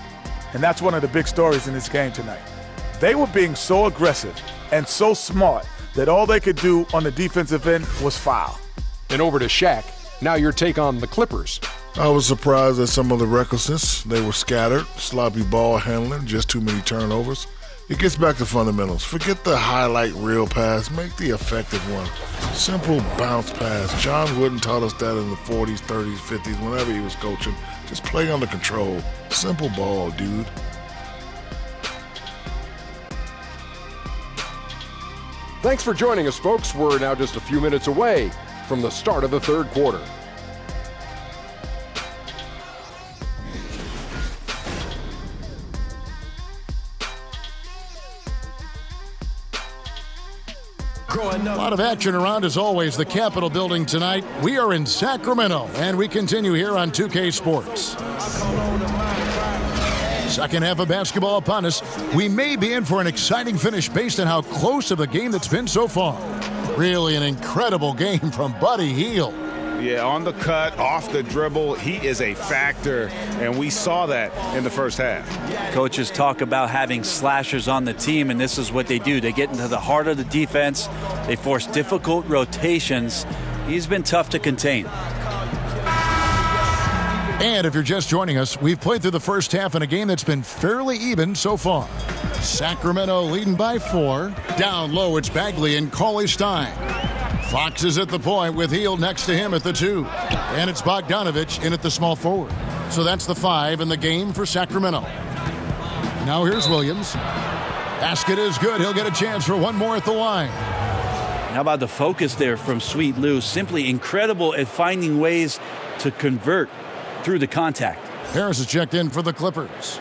And that's one of the big stories in this game tonight. They were being so aggressive and so smart that all they could do on the defensive end was foul. And over to Shaq. Now your take on the Clippers. I was surprised at some of the recklessness. They were scattered, sloppy ball handling, just too many turnovers. It gets back to fundamentals. Forget the highlight reel pass. Make the effective one. Simple bounce pass. John Wooden taught us that in the 40s, 30s, 50s, whenever he was coaching. Just play under control. Simple ball, dude. Thanks for joining us, folks. We're now just a few minutes away from the start of the third quarter. A lot of action around, as always, the Capitol building tonight. We are in Sacramento, and we continue here on 2K Sports. Second half of basketball upon us. We may be in for an exciting finish based on how close of a game that's been so far. Really an incredible game from Buddy Hield. Yeah, on the cut, off the dribble, he is a factor, and we saw that in the first half. Coaches talk about having slashers on the team, and this is what they do. They get into the heart of the defense. They force difficult rotations. He's been tough to contain. And if you're just joining us, we've played through the first half in a game that's been fairly even so far. Sacramento leading by 4. Down low, it's Bagley and Cauley-Stein. Fox is at the point with Hield next to him at the 2. And it's Bogdanovich in at the small forward. So that's the 5 in the game for Sacramento. Now here's Williams. Basket is good. He'll get a chance for one more at the line. How about the focus there from Sweet Lou? Simply incredible at finding ways to convert through the contact. Harris is checked in for the Clippers.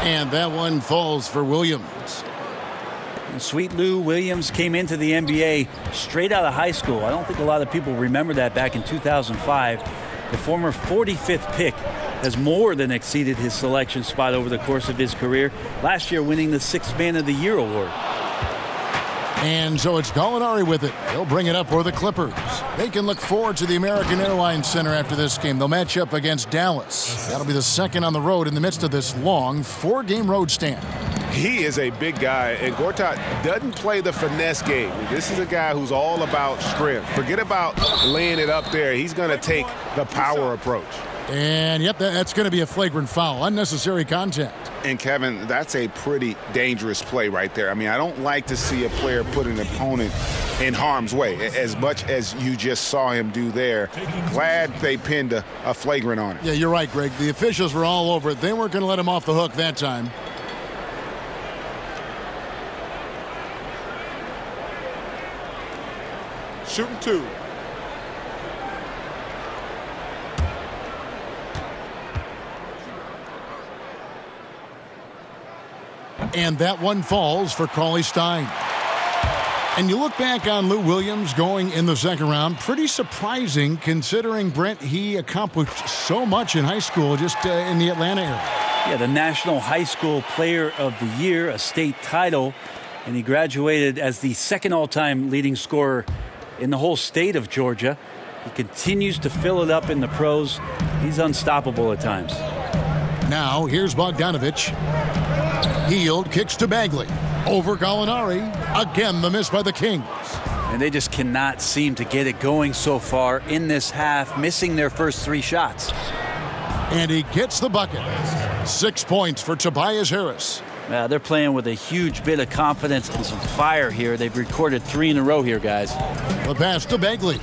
And that one falls for Williams. And Sweet Lou Williams came into the NBA straight out of high school. I don't think a lot of people remember that back in 2005. The former 45th pick has more than exceeded his selection spot over the course of his career. Last year winning the 6th Man of the Year award. And so it's Gallinari with it. He'll bring it up for the Clippers. They can look forward to the American Airlines Center after this game. They'll match up against Dallas. That'll be the second on the road in the midst of this long 4-game road stand. He is a big guy, and Gortat doesn't play the finesse game. This is a guy who's all about strength. Forget about laying it up there. He's going to take the power approach. And, yep, that's going to be a flagrant foul. Unnecessary contact. And, Kevin, that's a pretty dangerous play right there. I mean, I don't like to see a player put an opponent in harm's way, as much as you just saw him do there. Glad they pinned a flagrant on it. Yeah, you're right, Greg. The officials were all over it. They weren't going to let him off the hook that time. Shooting 2. And that one falls for Cauley-Stein. And you look back on Lou Williams going in the second round, pretty surprising considering, Brent, he accomplished so much in high school just in the Atlanta area. Yeah, the National High School Player of the Year, a state title, and he graduated as the second all-time leading scorer in the whole state of Georgia. He continues to fill it up in the pros. He's unstoppable at times. Now, here's Bogdanovich. Hield kicks to Bagley. Over Gallinari. Again, the miss by the Kings. And they just cannot seem to get it going so far in this half, missing their first 3 shots. And he gets the bucket. 6 points for Tobias Harris. They're playing with a huge bit of confidence and some fire here. They've recorded 3 in a row here, guys. The pass to Bagley.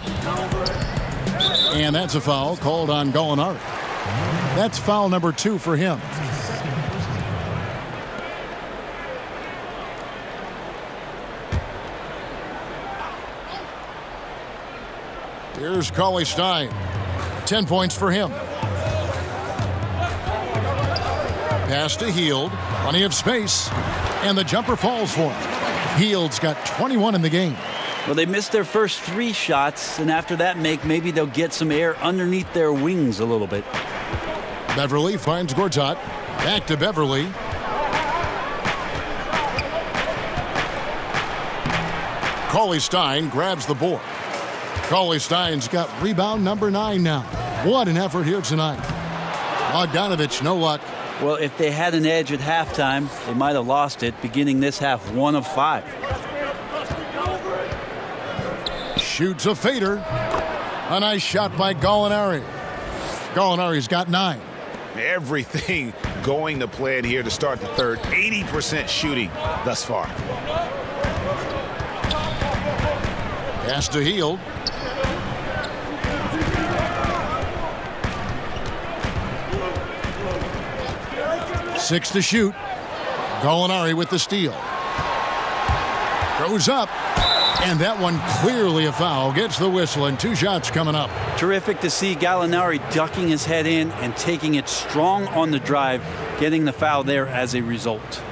And that's a foul called on Gallinari. That's foul number 2 for him. Here's Cauley Stein. 10 points for him. Pass to Hield. Plenty of space. And the jumper falls for him. Hield's got 21 in the game. Well, they missed their first 3 shots, and after that maybe they'll get some air underneath their wings a little bit. Beverly finds Gortat. Back to Beverly. Cauley Stein grabs the board. Cauley Stein's got rebound number 9 now. What an effort here tonight. Bogdanovich, no luck. Well, if they had an edge at halftime, they might have lost it, beginning this half 1 of 5. Shoots a fader. A nice shot by Gallinari. Gallinari's got 9. Everything going to plan here to start the third. 80% shooting thus far. Pass to Hield. Six to shoot. Gallinari with the steal. Goes up. And that one clearly a foul. Gets the whistle and 2 shots coming up. Terrific to see Gallinari ducking his head in and taking it strong on the drive, getting the foul there as a result.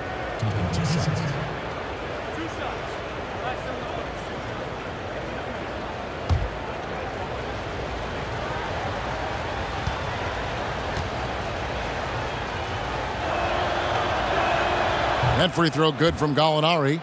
That free throw good from Gallinari.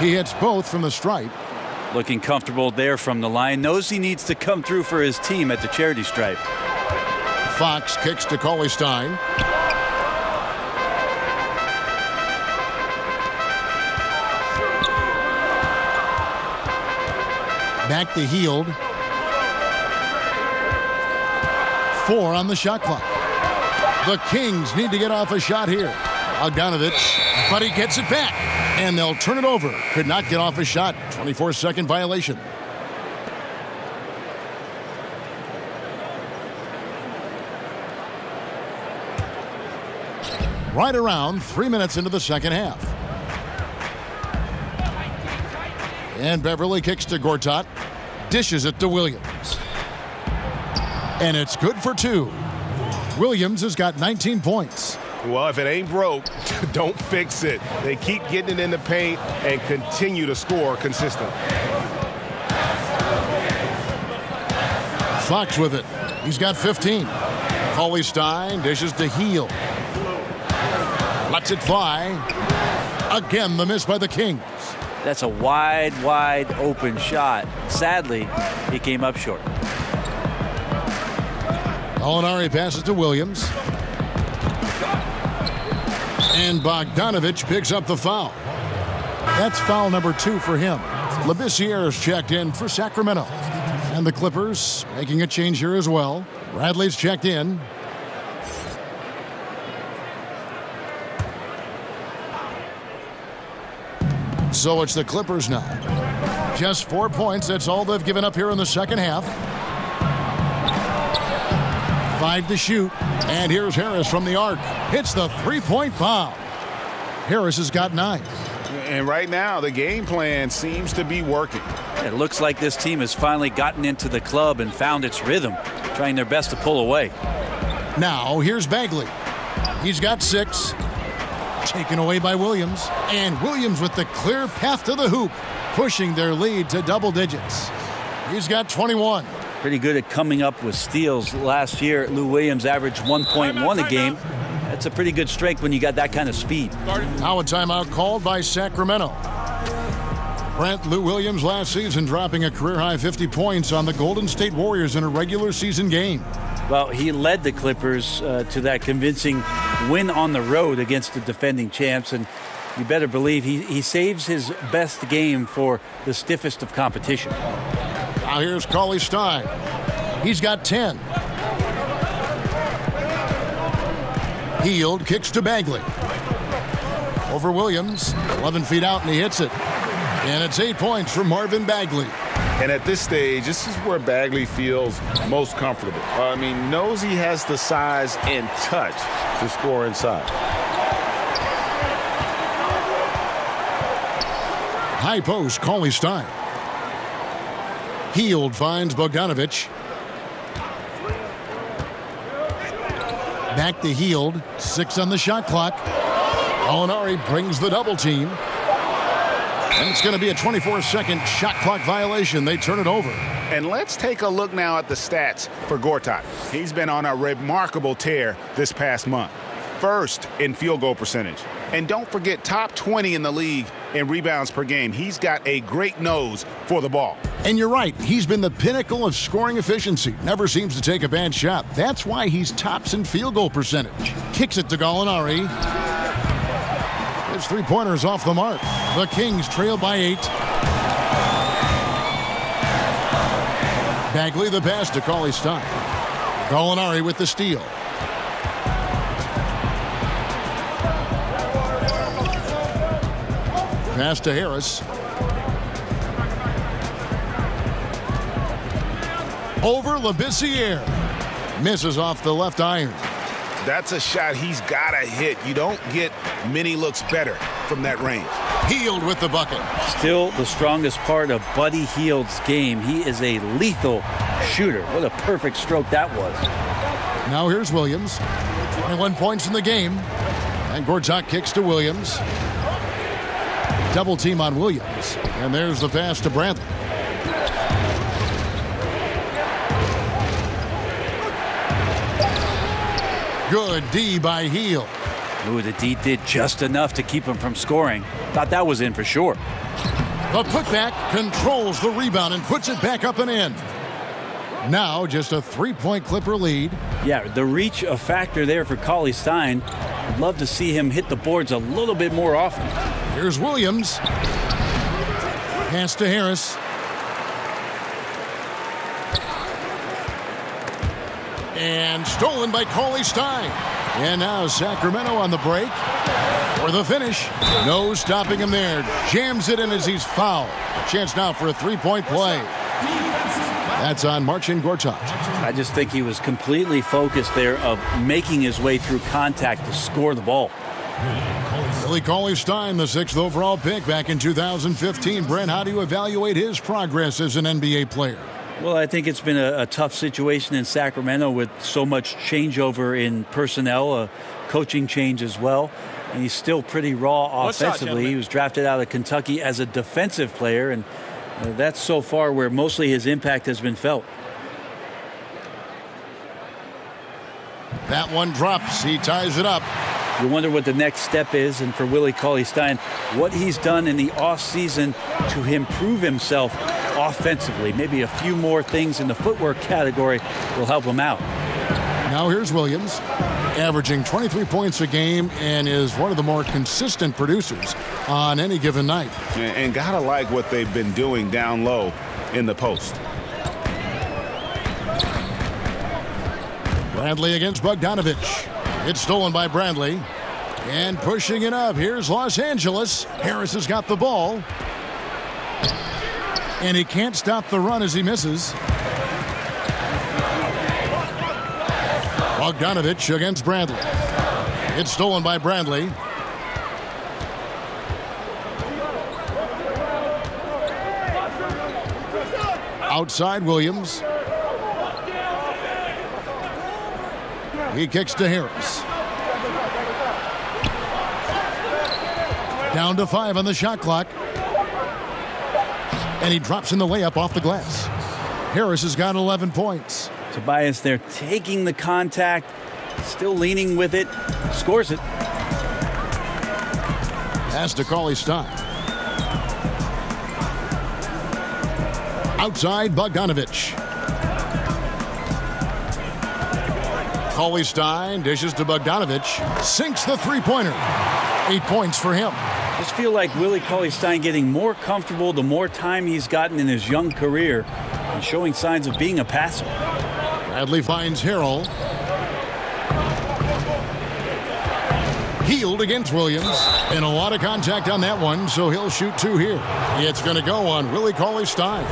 He hits both from the stripe. Looking comfortable there from the line. Knows he needs to come through for his team at the charity stripe. Fox kicks to Cauley Stein. Back to Hield. 4 on the shot clock. The Kings need to get off a shot here. Bogdanovich, but he gets it back. And they'll turn it over. Could not get off a shot. 24-second violation. Right around 3 minutes into the second half. And Beverly kicks to Gortat. Dishes it to Williams. And it's good for 2. Williams has got 19 points. Well, if it ain't broke, don't fix it. They keep getting it in the paint and continue to score consistently. Fox with it. He's got 15. Cauley Stein dishes to Hield. Lets it fly. Again, the miss by the Kings. That's a wide open shot. Sadly, he came up short. Gallinari passes to Williams. And Bogdanovich picks up the foul. That's foul number 2 for him. Labissiere's checked in for Sacramento. And the Clippers making a change here as well. Bradley's checked in. So it's the Clippers now. Just 4 points. That's all they've given up here in the second half. 5 to shoot. And here's Harris from the arc. Hits the 3-point bomb. Harris has got 9. And right now, the game plan seems to be working. It looks like this team has finally gotten into the club and found its rhythm, trying their best to pull away. Now, here's Bagley. He's got 6. Taken away by Williams. And Williams with the clear path to the hoop, pushing their lead to double digits. He's got 21. pretty good at coming up with steals. Last year, Lou Williams averaged 1.1 a game. That's a pretty good strength when you got that kind of speed. Now a timeout called by Sacramento. Brent, Lou Williams last season dropping a career-high 50 points on the Golden State Warriors in a regular season game. Well, he led the Clippers to that convincing win on the road against the defending champs, and you better believe he saves his best game for the stiffest of competition. Now here's Cauley Stein. He's got 10. Hield kicks to Bagley. Over Williams, 11 feet out, and he hits it. And it's 8 points for Marvin Bagley. And at this stage, this is where Bagley feels most comfortable. Knows he has the size and touch to score inside. High post, Cauley Stein. Hield finds Bogdanovich. Back to Hield. 6 on the shot clock. Gallinari brings the double team. And it's going to be a 24-second shot clock violation. They turn it over. And let's take a look now at the stats for Gortat. He's been on a remarkable tear this past month. First in field goal percentage. And don't forget, top 20 in the league in rebounds per game. He's got a great nose for the ball. And you're right. He's been the pinnacle of scoring efficiency. Never seems to take a bad shot. That's why he's tops in field goal percentage. Kicks it to Gallinari. His three-pointers off the mark. The Kings trail by 8. Bagley the pass to Cauley Stein. Gallinari with the steal. Pass to Harris. Over Labissiere. Misses off the left iron. That's a shot he's got to hit. You don't get many looks better from that range. Hield with the bucket. Still the strongest part of Buddy Hield's game. He is a lethal shooter. What a perfect stroke that was. Now here's Williams. 21 points in the game. And Gortat kicks to Williams. Double team on Williams. And there's the pass to Bradley. Good D by Hield. Ooh, the D did just enough to keep him from scoring. Thought that was in for sure. The putback controls the rebound and puts it back up and in. Now just a 3-point Clipper lead. Yeah, the reach a factor there for Cauley Stein. I'd love to see him hit the boards a little bit more often. Here's Williams. Pass to Harris. And stolen by Cauley Stein. And now Sacramento on the break. For the finish. No stopping him there. Jams it in as he's fouled. Chance now for a 3-point play. That's on Marcin Gortat. I just think he was completely focused there of making his way through contact to score the ball. Billy Cauley Stein, the 6th overall pick back in 2015. Brent, how do you evaluate his progress as an NBA player? Well, I think it's been a tough situation in Sacramento with so much changeover in personnel, a coaching change as well. And he's still pretty raw offensively. He was drafted out of Kentucky as a defensive player, and that's so far where mostly his impact has been felt. That one drops. He ties it up. You wonder what the next step is, and for Willie Cauley-Stein, what he's done in the offseason to improve himself offensively. Maybe a few more things in the footwork category will help him out. Now here's Williams, averaging 23 points a game and is one of the more consistent producers on any given night. And gotta like what they've been doing down low in the post. Bradley against Bogdanovich. It's stolen by Bradley. And pushing it up, here's Los Angeles. Harris has got the ball. And he can't stop the run as he misses. Bogdanovich against Bradley. It's stolen by Bradley. Outside Williams. He kicks to Harris. Down to 5 on the shot clock. And he drops in the layup off the glass. Harris has got 11 points. Tobias there taking the contact, still leaning with it, scores it. Pass to Cauley-Stein. Outside, Bogdanovich. Cauley-Stein dishes to Bogdanovich. Sinks the three-pointer. 8 points for him. Just feel like Willie Cauley-Stein getting more comfortable the more time he's gotten in his young career and showing signs of being a passer. Bradley finds Harrell. Healed against Williams. And a lot of contact on that one, so he'll shoot 2 here. It's going to go on Willie Cauley-Stein.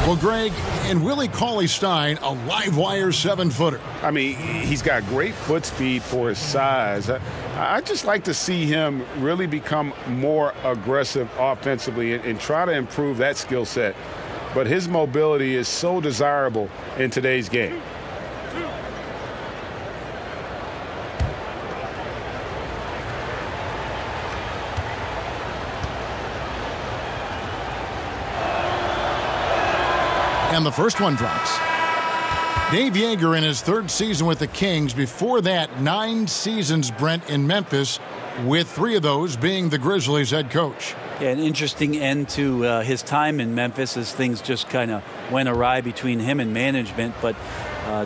Well, Greg, and Willie Cauley-Stein, a live wire 7-footer. I mean, he's got great foot speed for his size. I just like to see him really become more aggressive offensively and try to improve that skill set. But his mobility is so desirable in today's game. And the first one drops. Dave Yeager in his 3rd season with the Kings. Before that, 9 seasons, Brent, in Memphis, with 3 of those being the Grizzlies head coach. Yeah, an interesting end to his time in Memphis as things just kind of went awry between him and management. But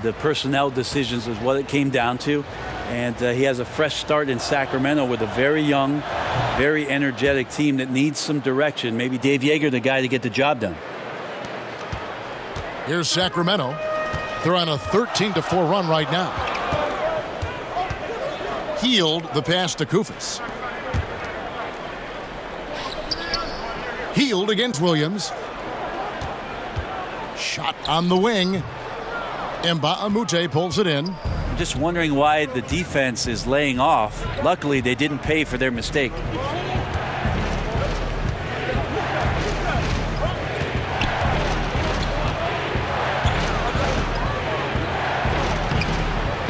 the personnel decisions is what it came down to. And he has a fresh start in Sacramento with a very young, very energetic team that needs some direction. Maybe Dave Yeager, the guy to get the job done. Here's Sacramento. They're on a 13-4 run right now. Healed the pass to Kufis. Healed against Williams. Shot on the wing. Mba'amute pulls it in. I'm just wondering why the defense is laying off. Luckily, they didn't pay for their mistake.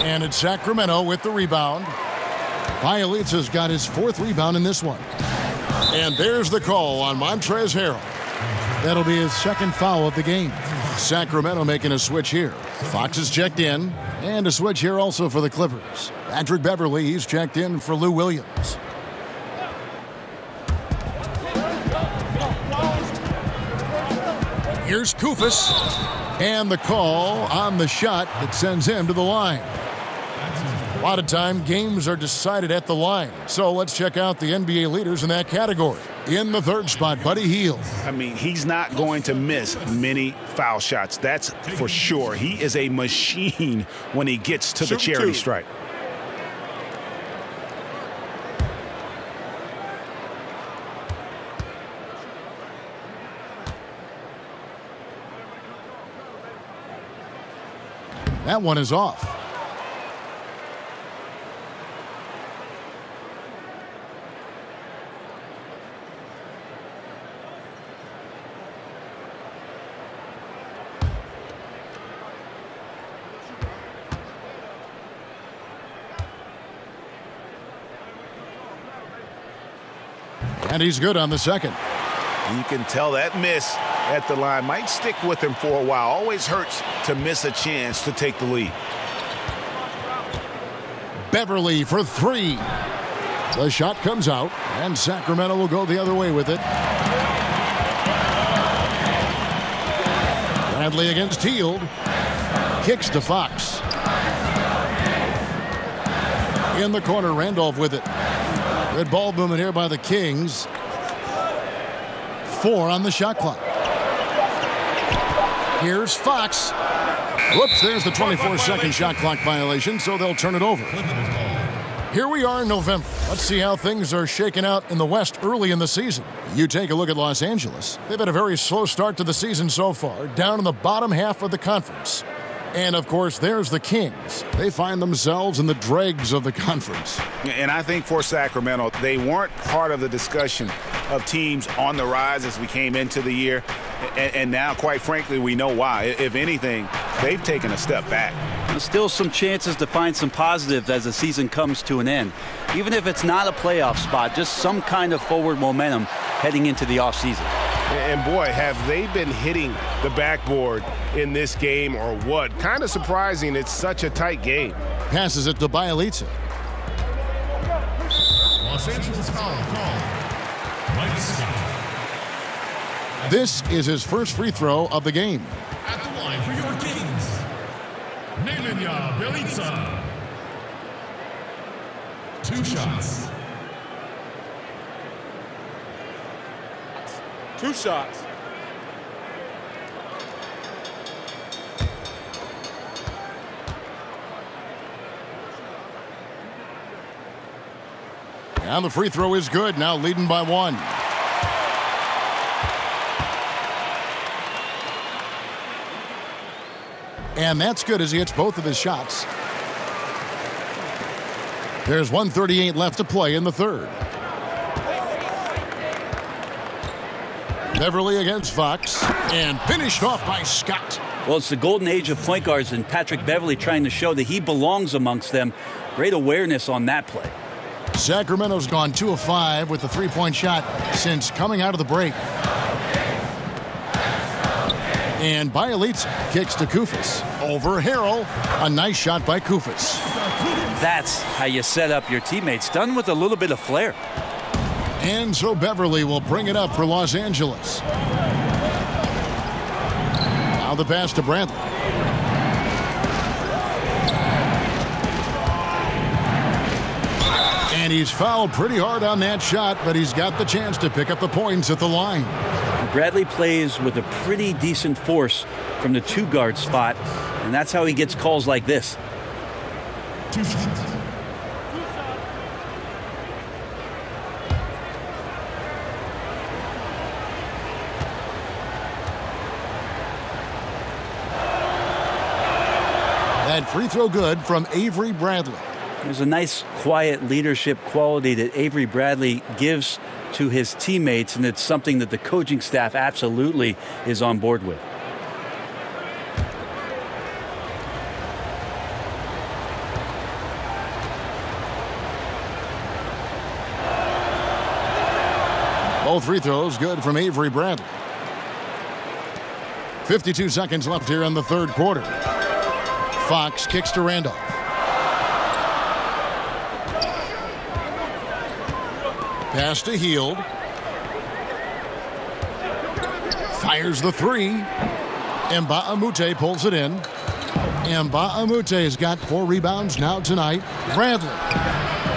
And it's Sacramento with the rebound. Bielitsa's got his 4th rebound in this one. And there's the call on Montrezl Harrell. That'll be his 2nd foul of the game. Sacramento making a switch here. Fox is checked in. And a switch here also for the Clippers. Patrick Beverley, he's checked in for Lou Williams. Here's Kufis. And the call on the shot that sends him to the line. A lot of time, games are decided at the line. So let's check out the NBA leaders in that category. In the 3rd spot, Buddy Hield. I mean, he's not going to miss many foul shots. That's for sure. He is a machine when he gets to the charity stripe. That one is off. And he's good on the second. You can tell that miss at the line might stick with him for a while. Always hurts to miss a chance to take the lead. Beverley for 3. The shot comes out, and Sacramento will go the other way with it. Bradley against Hield. Kicks to Fox. In the corner, Randolph with it. Good ball movement here by the Kings. 4 on the shot clock. Here's Fox. Whoops, there's the 24-second shot clock violation, so they'll turn it over. Here we are in November. Let's see how things are shaking out in the West early in the season. You take a look at Los Angeles. They've had a very slow start to the season so far, down in the bottom half of the conference. And, of course, there's the Kings. They find themselves in the dregs of the conference. And I think for Sacramento, they weren't part of the discussion of teams on the rise as we came into the year. And now, quite frankly, we know why. If anything, they've taken a step back. There's still some chances to find some positives as the season comes to an end. Even if it's not a playoff spot, just some kind of forward momentum heading into the offseason. And boy, have they been hitting the backboard in this game or what? Kind of surprising it's such a tight game. Passes it to Bielitsa. Los Angeles foul called. Mike Scott. This is his first free throw of the game. At the line for your Kings, Nemanja Bjelica. 2 shots. 2 shots. And the free throw is good, now leading by 1. And that's good as he hits both of his shots. There's 1:38 left to play in the third. Beverly against Fox, and finished off by Scott. Well, it's the golden age of point guards, and Patrick Beverly trying to show that he belongs amongst them. Great awareness on that play. Sacramento's gone 2 of 5 with the three-point shot since coming out of the break. And Bielitsa kicks to Kufis. Over Harrell. A nice shot by Kufis. That's how you set up your teammates. Done with a little bit of flair. And so Beverly will bring it up for Los Angeles. Now the pass to Bradley. And he's fouled pretty hard on that shot, but he's got the chance to pick up the points at the line. Bradley plays with a pretty decent force from the 2-guard spot, and that's how he gets calls like this. 2 shots. That free throw good from Avery Bradley. There's a nice, quiet leadership quality that Avery Bradley gives to his teammates, and it's something that the coaching staff absolutely is on board with. Both free throws good from Avery Bradley. 52 seconds left here in the third quarter. Fox kicks to Randolph. Pass to Hield. Fires the 3. Mba'amute pulls it in. Mba'amute's got 4 rebounds now tonight. Bradley.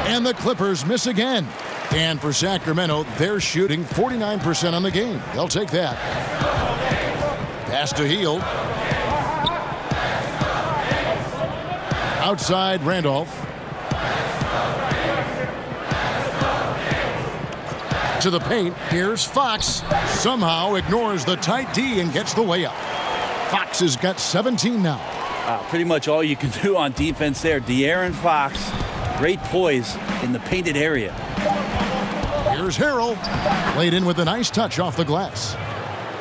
And the Clippers miss again. And for Sacramento, they're shooting 49% on the game. They'll take that. Pass to Hield. Outside Randolph. To the paint. Here's Fox. Somehow ignores the tight D and gets the layup. Fox has got 17 now. Pretty much all you can do on defense there. De'Aaron Fox, great poise in the painted area. Here's Harrell. Laid in with a nice touch off the glass.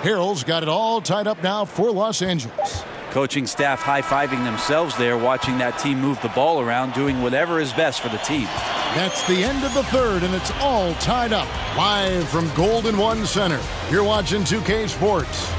Harrell's got it all tied up now for Los Angeles. Coaching staff high-fiving themselves there, watching that team move the ball around, doing whatever is best for the team. That's the end of the third, and it's all tied up. Live from Golden One Center, you're watching 2K Sports.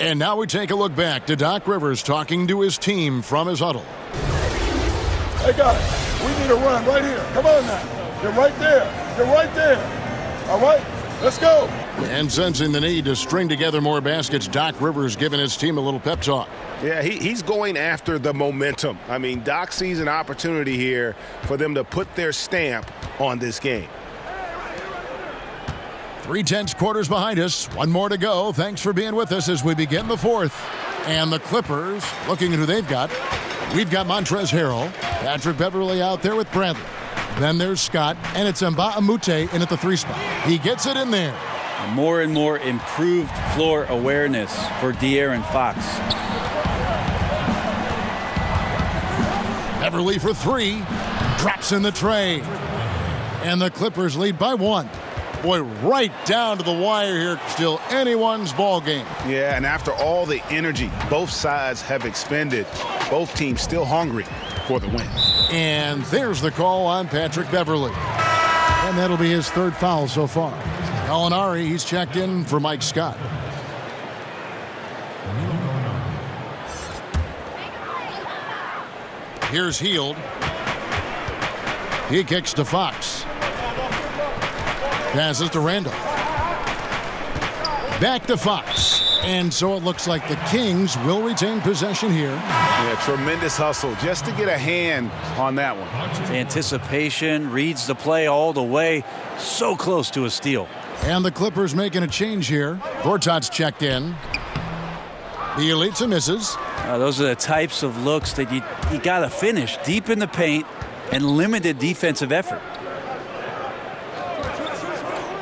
And now we take a look back to Doc Rivers talking to his team from his huddle. Hey guys, we need a run right here. Come on now. You're right there. You're right there. All right, let's go. And sensing the need to string together more baskets, Doc Rivers giving his team a little pep talk. Yeah, he's going after the momentum. I mean, Doc sees an opportunity here for them to put their stamp on this game. 3/10 quarters behind us. One more to go. Thanks for being with us as we begin the fourth. And the Clippers, looking at who they've got. We've got Montrezl Harrell. Patrick Beverly out there with Bradley. Then there's Scott, and it's Mba'amute in at the 3 spot. He gets it in there. More and more improved floor awareness for De'Aaron Fox. Beverly for three. Drops in the tray. And the Clippers lead by one. Boy, right down to the wire here. Still anyone's ball game. Yeah, and after all the energy both sides have expended, both teams still hungry for the win. And there's the call on Patrick Beverly. And that'll be his third foul so far. Gallinari, he's checked in for Mike Scott. Here's Hield. He kicks to Fox. Passes to Randall. Back to Fox. And so it looks like the Kings will retain possession here. Yeah, tremendous hustle just to get a hand on that one. Anticipation, reads the play all the way. So close to a steal. And the Clippers making a change here. Gortat's checked in. Bielitsa misses. Those are the types of looks that you got to finish deep in the paint and limited defensive effort.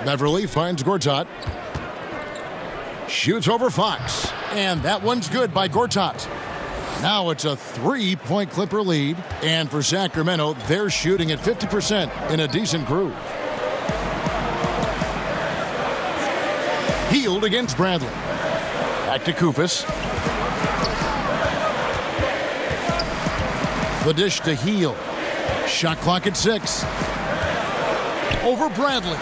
Beverly finds Gortat. Shoots over Fox. And that one's good by Gortat. Now it's a 3-point Clipper lead. And for Sacramento, they're shooting at 50% in a decent groove. Hield against Bradley. Back to Koufos. The dish to Hield. Shot clock at 6. Over Bradley.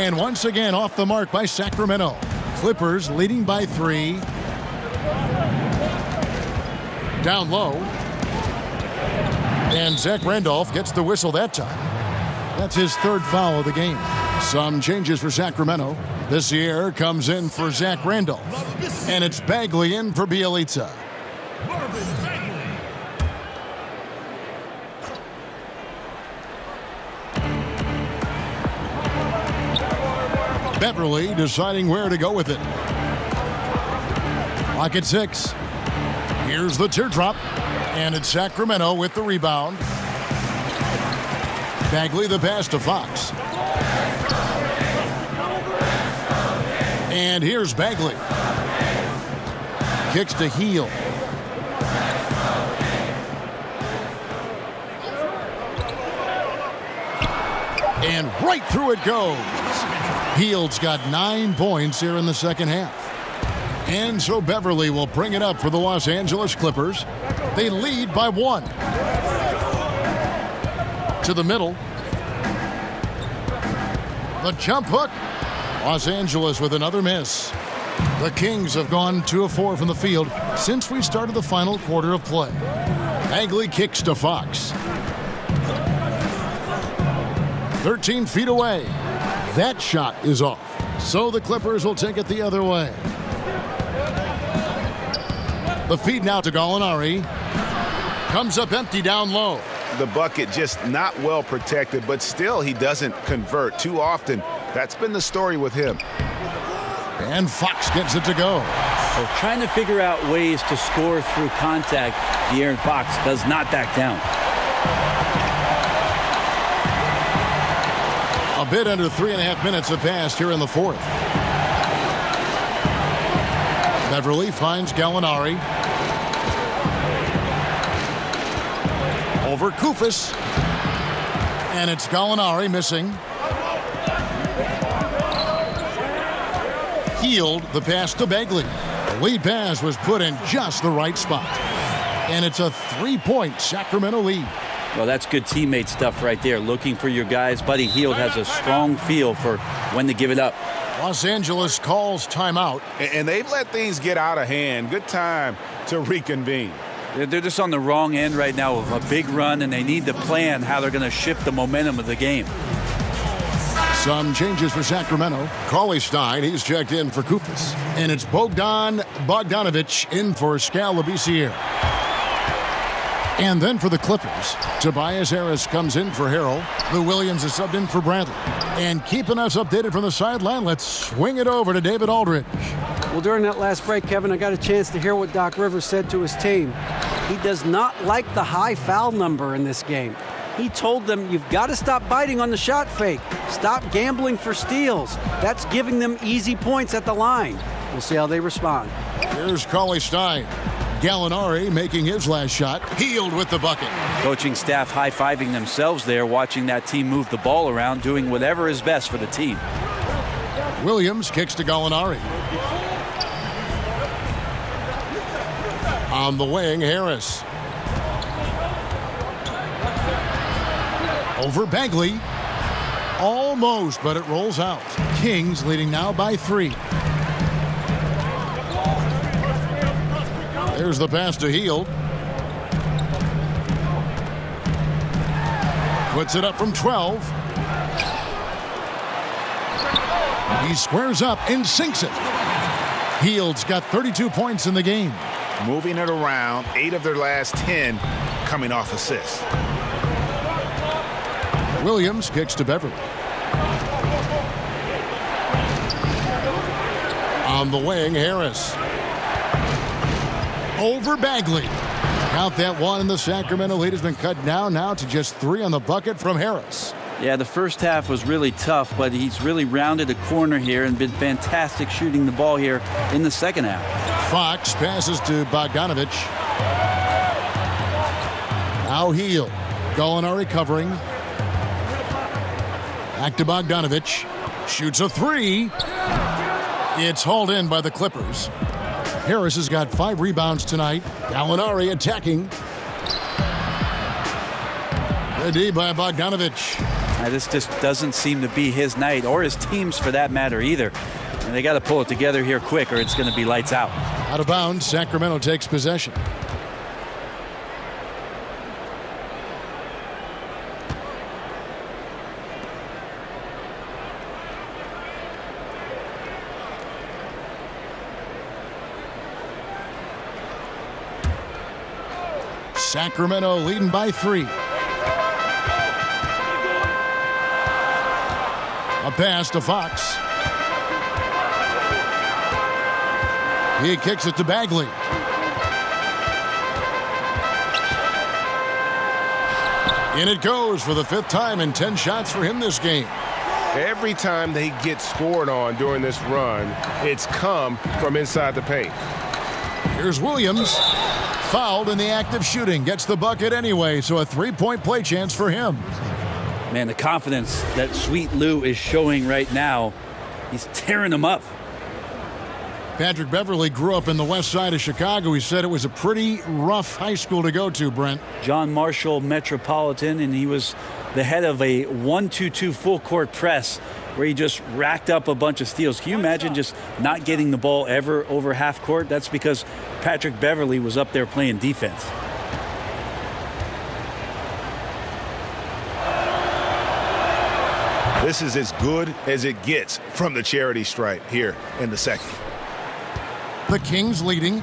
And once again off the mark by Sacramento. Clippers leading by 3. Down low. And Zach Randolph gets the whistle that time. That's his third foul of the game. Some changes for Sacramento. This year comes in for Zach Randolph. And it's Bagley in for Bielitsa. Beverly deciding where to go with it. Clock at 6. Here's the teardrop. And it's Sacramento with the rebound. Bagley the pass to Fox. And here's Bagley. Kicks to Hield. And right through it goes. Hield's got 9 points here in the second half. And so Beverly will bring it up for the Los Angeles Clippers. They lead by 1. To the middle. The jump hook. Los Angeles with another miss. The Kings have gone 2 of 4 from the field since we started the final quarter of play. Bagley kicks to Fox. 13 feet away. That shot is off. So the Clippers will take it the other way. The feed now to Gallinari. Comes up empty down low. The bucket just not well protected, but still he doesn't convert too often. That's been the story with him. And Fox gets it to go. So trying to figure out ways to score through contact. De'Aaron Fox does not back down. A bit under 3.5 minutes have passed here in the fourth. Beverly finds Gallinari. Over Koufos. And it's Gallinari missing. Hield the pass to Bagley. The lead pass was put in just the right spot. And it's a 3-point Sacramento lead. Well, that's good teammate stuff right there. Looking for your guys. Buddy Hield has a strong feel for when to give it up. Los Angeles calls timeout. And they've let things get out of hand. Good time to reconvene. They're just on the wrong end right now of a big run, and they need to plan how they're going to shift the momentum of the game. Some changes for Sacramento. Cauley-Stein, he's checked in for Koufos. And it's Bogdan Bogdanovic in for Skal Labissiere. And then for the Clippers, Tobias Harris comes in for Harrell. Lou Williams is subbed in for Bradley. And keeping us updated from the sideline, let's swing it over to David Aldridge. Well, during that last break, Kevin, I got a chance to hear what Doc Rivers said to his team. He does not like the high foul number in this game. He told them, you've got to stop biting on the shot fake. Stop gambling for steals. That's giving them easy points at the line. We'll see how they respond. Here's Cauley-Stein. Gallinari making his last shot. Healed with the bucket. Coaching staff high-fiving themselves there, watching that team move the ball around, doing whatever is best for the team. Williams kicks to Gallinari. On the wing, Harris. Over Bagley. Almost, but it rolls out. Kings leading now by 3. There's the pass to Hield. Puts it up from 12. He squares up and sinks it. Hield's got 32 points in the game. Moving it around, 8 of their last 10 coming off assists. Williams kicks to Beverly. On the wing, Harris. Over Bagley. Count that one, and the Sacramento lead has been cut down now to just 3 on the bucket from Harris. Yeah, the first half was really tough, but he's really rounded a corner here and been fantastic shooting the ball here in the second half. Fox passes to Bogdanovich. Now Hield. Gallinari covering. Back to Bogdanovich. Shoots a 3. It's hauled in by the Clippers. Harris has got 5 rebounds tonight. Gallinari attacking. The D by Bogdanovich. This just doesn't seem to be his night, or his team's for that matter either. And they got to pull it together here quick, or it's going to be lights out. Out of bounds, Sacramento takes possession. Sacramento leading by 3. A pass to Fox. He kicks it to Bagley. In it goes for the 5th time, and 10 shots for him this game. Every time they get scored on during this run, it's come from inside the paint. Here's Williams. Fouled in the act of shooting. Gets the bucket anyway, so a 3-point play chance for him. Man, the confidence that Sweet Lou is showing right now, he's tearing them up. Patrick Beverly grew up in the west side of Chicago. He said it was a pretty rough high school to go to, Brent. John Marshall Metropolitan, and he was the head of a 1-2-2 full court press where he just racked up a bunch of steals. Can you imagine just not getting the ball ever over half court? That's because Patrick Beverly was up there playing defense. This is as good as it gets from the charity stripe here in the second. The Kings leading.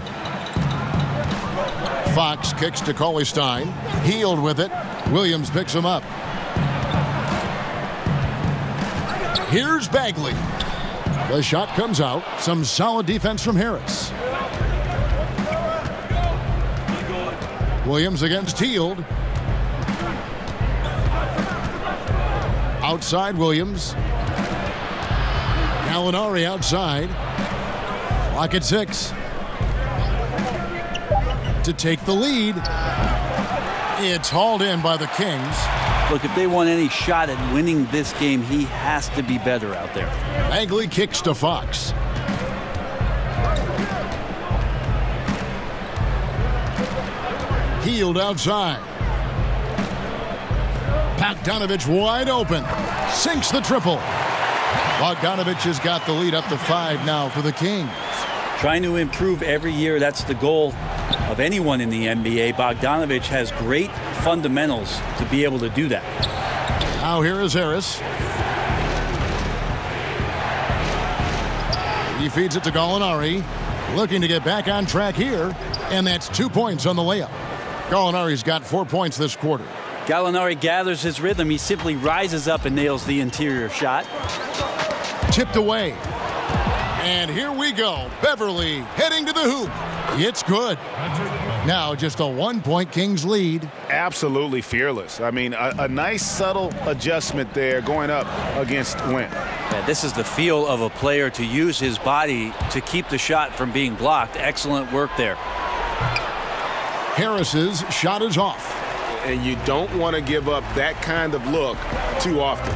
Fox kicks to Cauley Stein. Hield with it. Williams picks him up. Here's Bagley. The shot comes out. Some solid defense from Harris. Williams against Hield. Outside Williams. Gallinari outside. Clock at 6. To take the lead. It's hauled in by the Kings. Look, if they want any shot at winning this game, he has to be better out there. Bagley kicks to Fox. Hield outside. Bogdanovich wide open. Sinks the triple. Bogdanovich has got the lead up to 5 now for the Kings. Trying to improve every year, that's the goal of anyone in the NBA. Bogdanovich has great fundamentals to be able to do that. Now here is Harris. He feeds it to Gallinari. Looking to get back on track here. And that's 2 points on the layup. Gallinari's got 4 points this quarter. Gallinari gathers his rhythm. He simply rises up and nails the interior shot. Tipped away. And here we go. Beverly heading to the hoop. It's good. Now just a 1-point Kings lead. Absolutely fearless. I mean, a nice subtle adjustment there going up against Wentz. Yeah, this is the feel of a player to use his body to keep the shot from being blocked. Excellent work there. Harris's shot is off. And you don't want to give up that kind of look too often.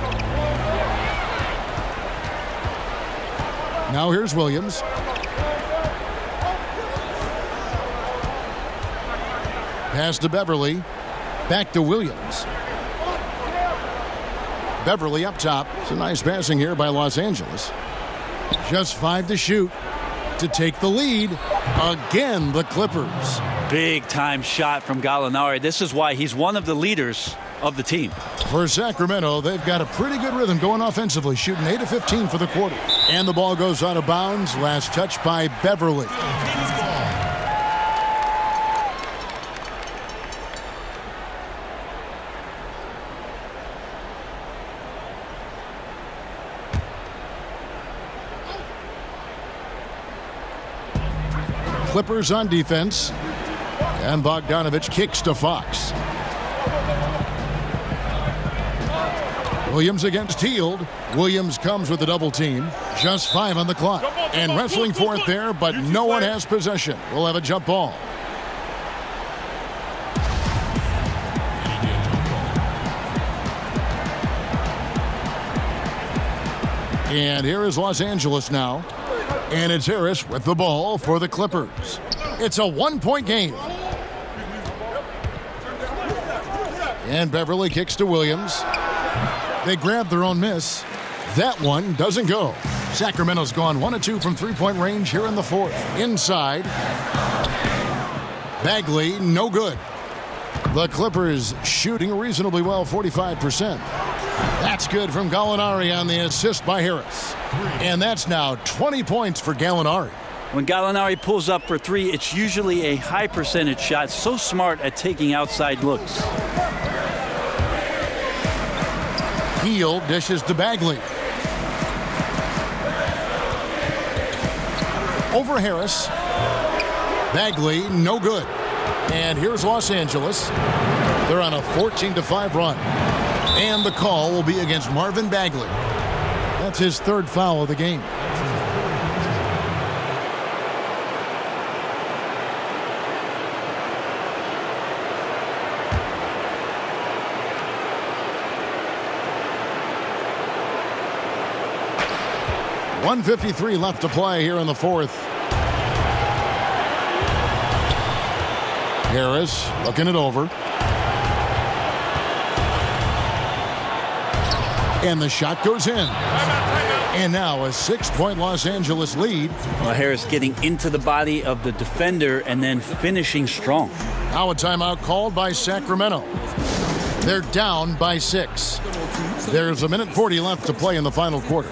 Now here's Williams. Pass to Beverly. Back to Williams. Beverly up top. It's a nice passing here by Los Angeles. Just 5 to shoot to take the lead. Again, the Clippers. Big time shot from Gallinari. This is why he's one of the leaders of the team. For Sacramento, they've got a pretty good rhythm going offensively, shooting 8 of 15 for the quarter. And the ball goes out of bounds. Last touch by Beverly. Clippers on defense. And Bogdanovich kicks to Fox. Williams against Hield. Williams comes with a double team. Just 5 on the clock. And wrestling for it there, but no one has possession. We'll have a jump ball. And here is Los Angeles now. And it's Harris with the ball for the Clippers. It's a 1-point game. And Beverly kicks to Williams. They grab their own miss. That one doesn't go. Sacramento's gone 1 of 2 from three-point range here in the fourth. Inside. Bagley, no good. The Clippers shooting reasonably well, 45%. That's good from Gallinari on the assist by Harris. And that's now 20 points for Gallinari. When Gallinari pulls up for 3, it's usually a high percentage shot. So smart at taking outside looks. Hield dishes to Bagley. Over Harris. Bagley, no good. And here's Los Angeles. They're on a 14-5 run. And the call will be against Marvin Bagley. That's his 3rd foul of the game. .153 left to play here in the fourth. Harris looking it over. And the shot goes in. And now a 6-point Los Angeles lead. Well, Harris getting into the body of the defender and then finishing strong. Now a timeout called by Sacramento. They're down by 6. There's 1:40 left to play in the final quarter.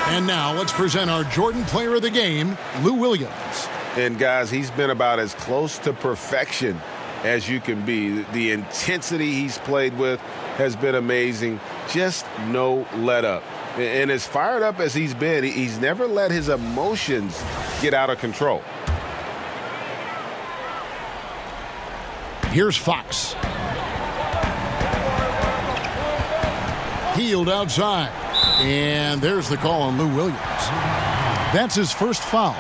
And now let's present our Jordan Player of the Game, Lou Williams. And guys, he's been about as close to perfection as you can be. The intensity he's played with has been amazing. Just no let up. And as fired up as he's been, he's never let his emotions get out of control. Here's Fox. Hield outside. And there's the call on Lou Williams. That's his first foul.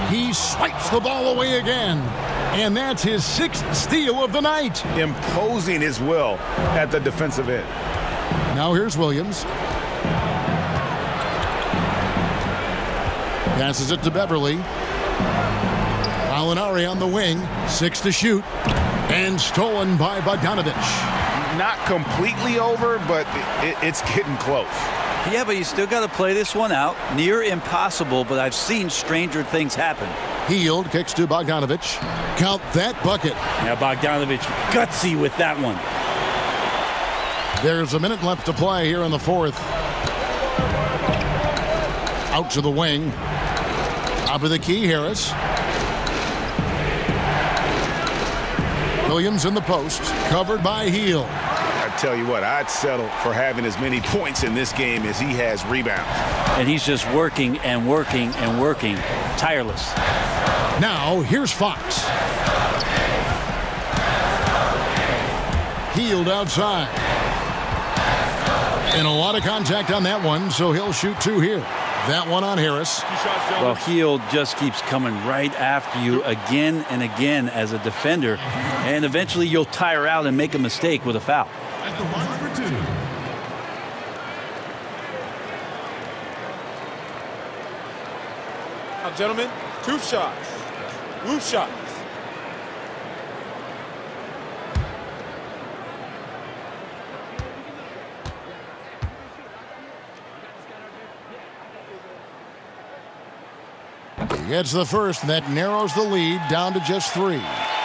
He swipes the ball away again. And that's his 6th steal of the night. Imposing his will at the defensive end. Now here's Williams. Passes it to Beverly. Gallinari on the wing. 6 to shoot. And stolen by Bogdanovich. Not completely over, but it's getting close. Yeah, but you still got to play this one out. Near impossible, but I've seen stranger things happen. Hield kicks to Bogdanovich. Count that bucket. Now Bogdanovich gutsy with that one. There's 1 minute left to play here in the fourth. Out to the wing. Top of the key, Harris. Williams in the post. Covered by Hield. I tell you what, I'd settle for having as many points in this game as he has rebounds. And he's just working and working and working. Tireless. Now, here's Fox. Hield outside. And a lot of contact on that one, so he'll shoot 2 here. That one on Harris. Well, Hield just keeps coming right after you again and again as a defender, and eventually you'll tire out and make a mistake with a foul. At the line for 2. Now, gentlemen, 2 shots. Roof shots. He gets the first, and that narrows the lead down to just 3.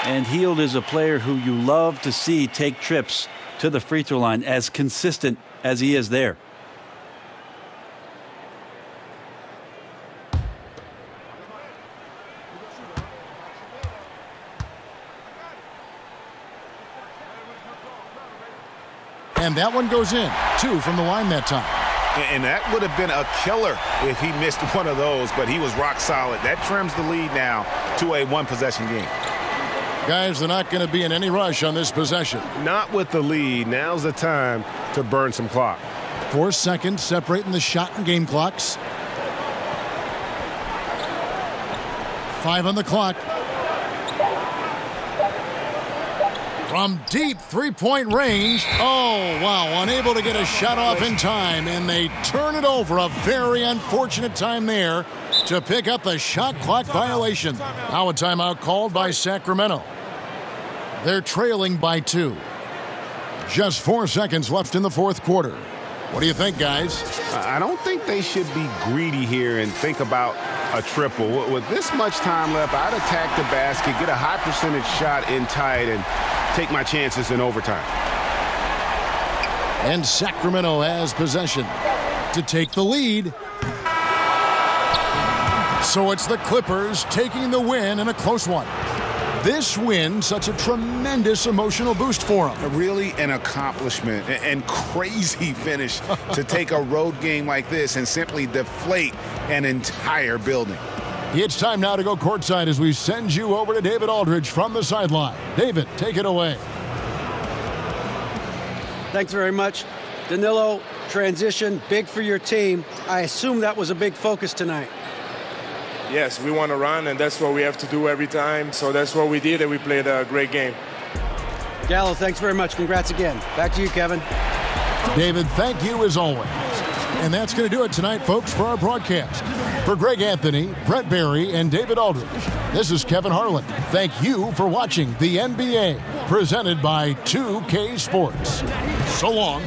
And Hield is a player who you love to see take trips to the free throw line, as consistent as he is there. And that one goes in. 2 from the line that time. And that would have been a killer if he missed one of those, but he was rock solid. That trims the lead now to a 1-possession game. Guys, they're not going to be in any rush on this possession. Not with the lead. Now's the time to burn some clock. 4 seconds separating the shot and game clocks. 5 on the clock. From deep 3-point range. Oh, wow. Unable to get a shot off in time, and they turn it over. A very unfortunate time there to pick up the shot clock violation. Now a timeout called by Sacramento. They're trailing by 2. Just 4 seconds left in the 4th quarter. What do you think, guys? I don't think they should be greedy here and think about a triple. With this much time left, I'd attack the basket, get a high percentage shot in tight, and take my chances in overtime. And Sacramento has possession to take the lead. So it's the Clippers taking the win in a close one. This win, such a tremendous emotional boost for them. Really an accomplishment and crazy finish to take a road game like this and simply deflate an entire building. It's time now to go courtside as we send you over to David Aldridge from the sideline. David, take it away. Thanks very much. Danilo, transition, big for your team. I assume that was a big focus tonight. Yes, we want to run, and that's what we have to do every time. So that's what we did, and we played a great game. Gallo, thanks very much. Congrats again. Back to you, Kevin. David, thank you as always. And that's going to do it tonight, folks, for our broadcast. For Greg Anthony, Brett Barry, and David Aldridge, this is Kevin Harlan. Thank you for watching the NBA, presented by 2K Sports. So long.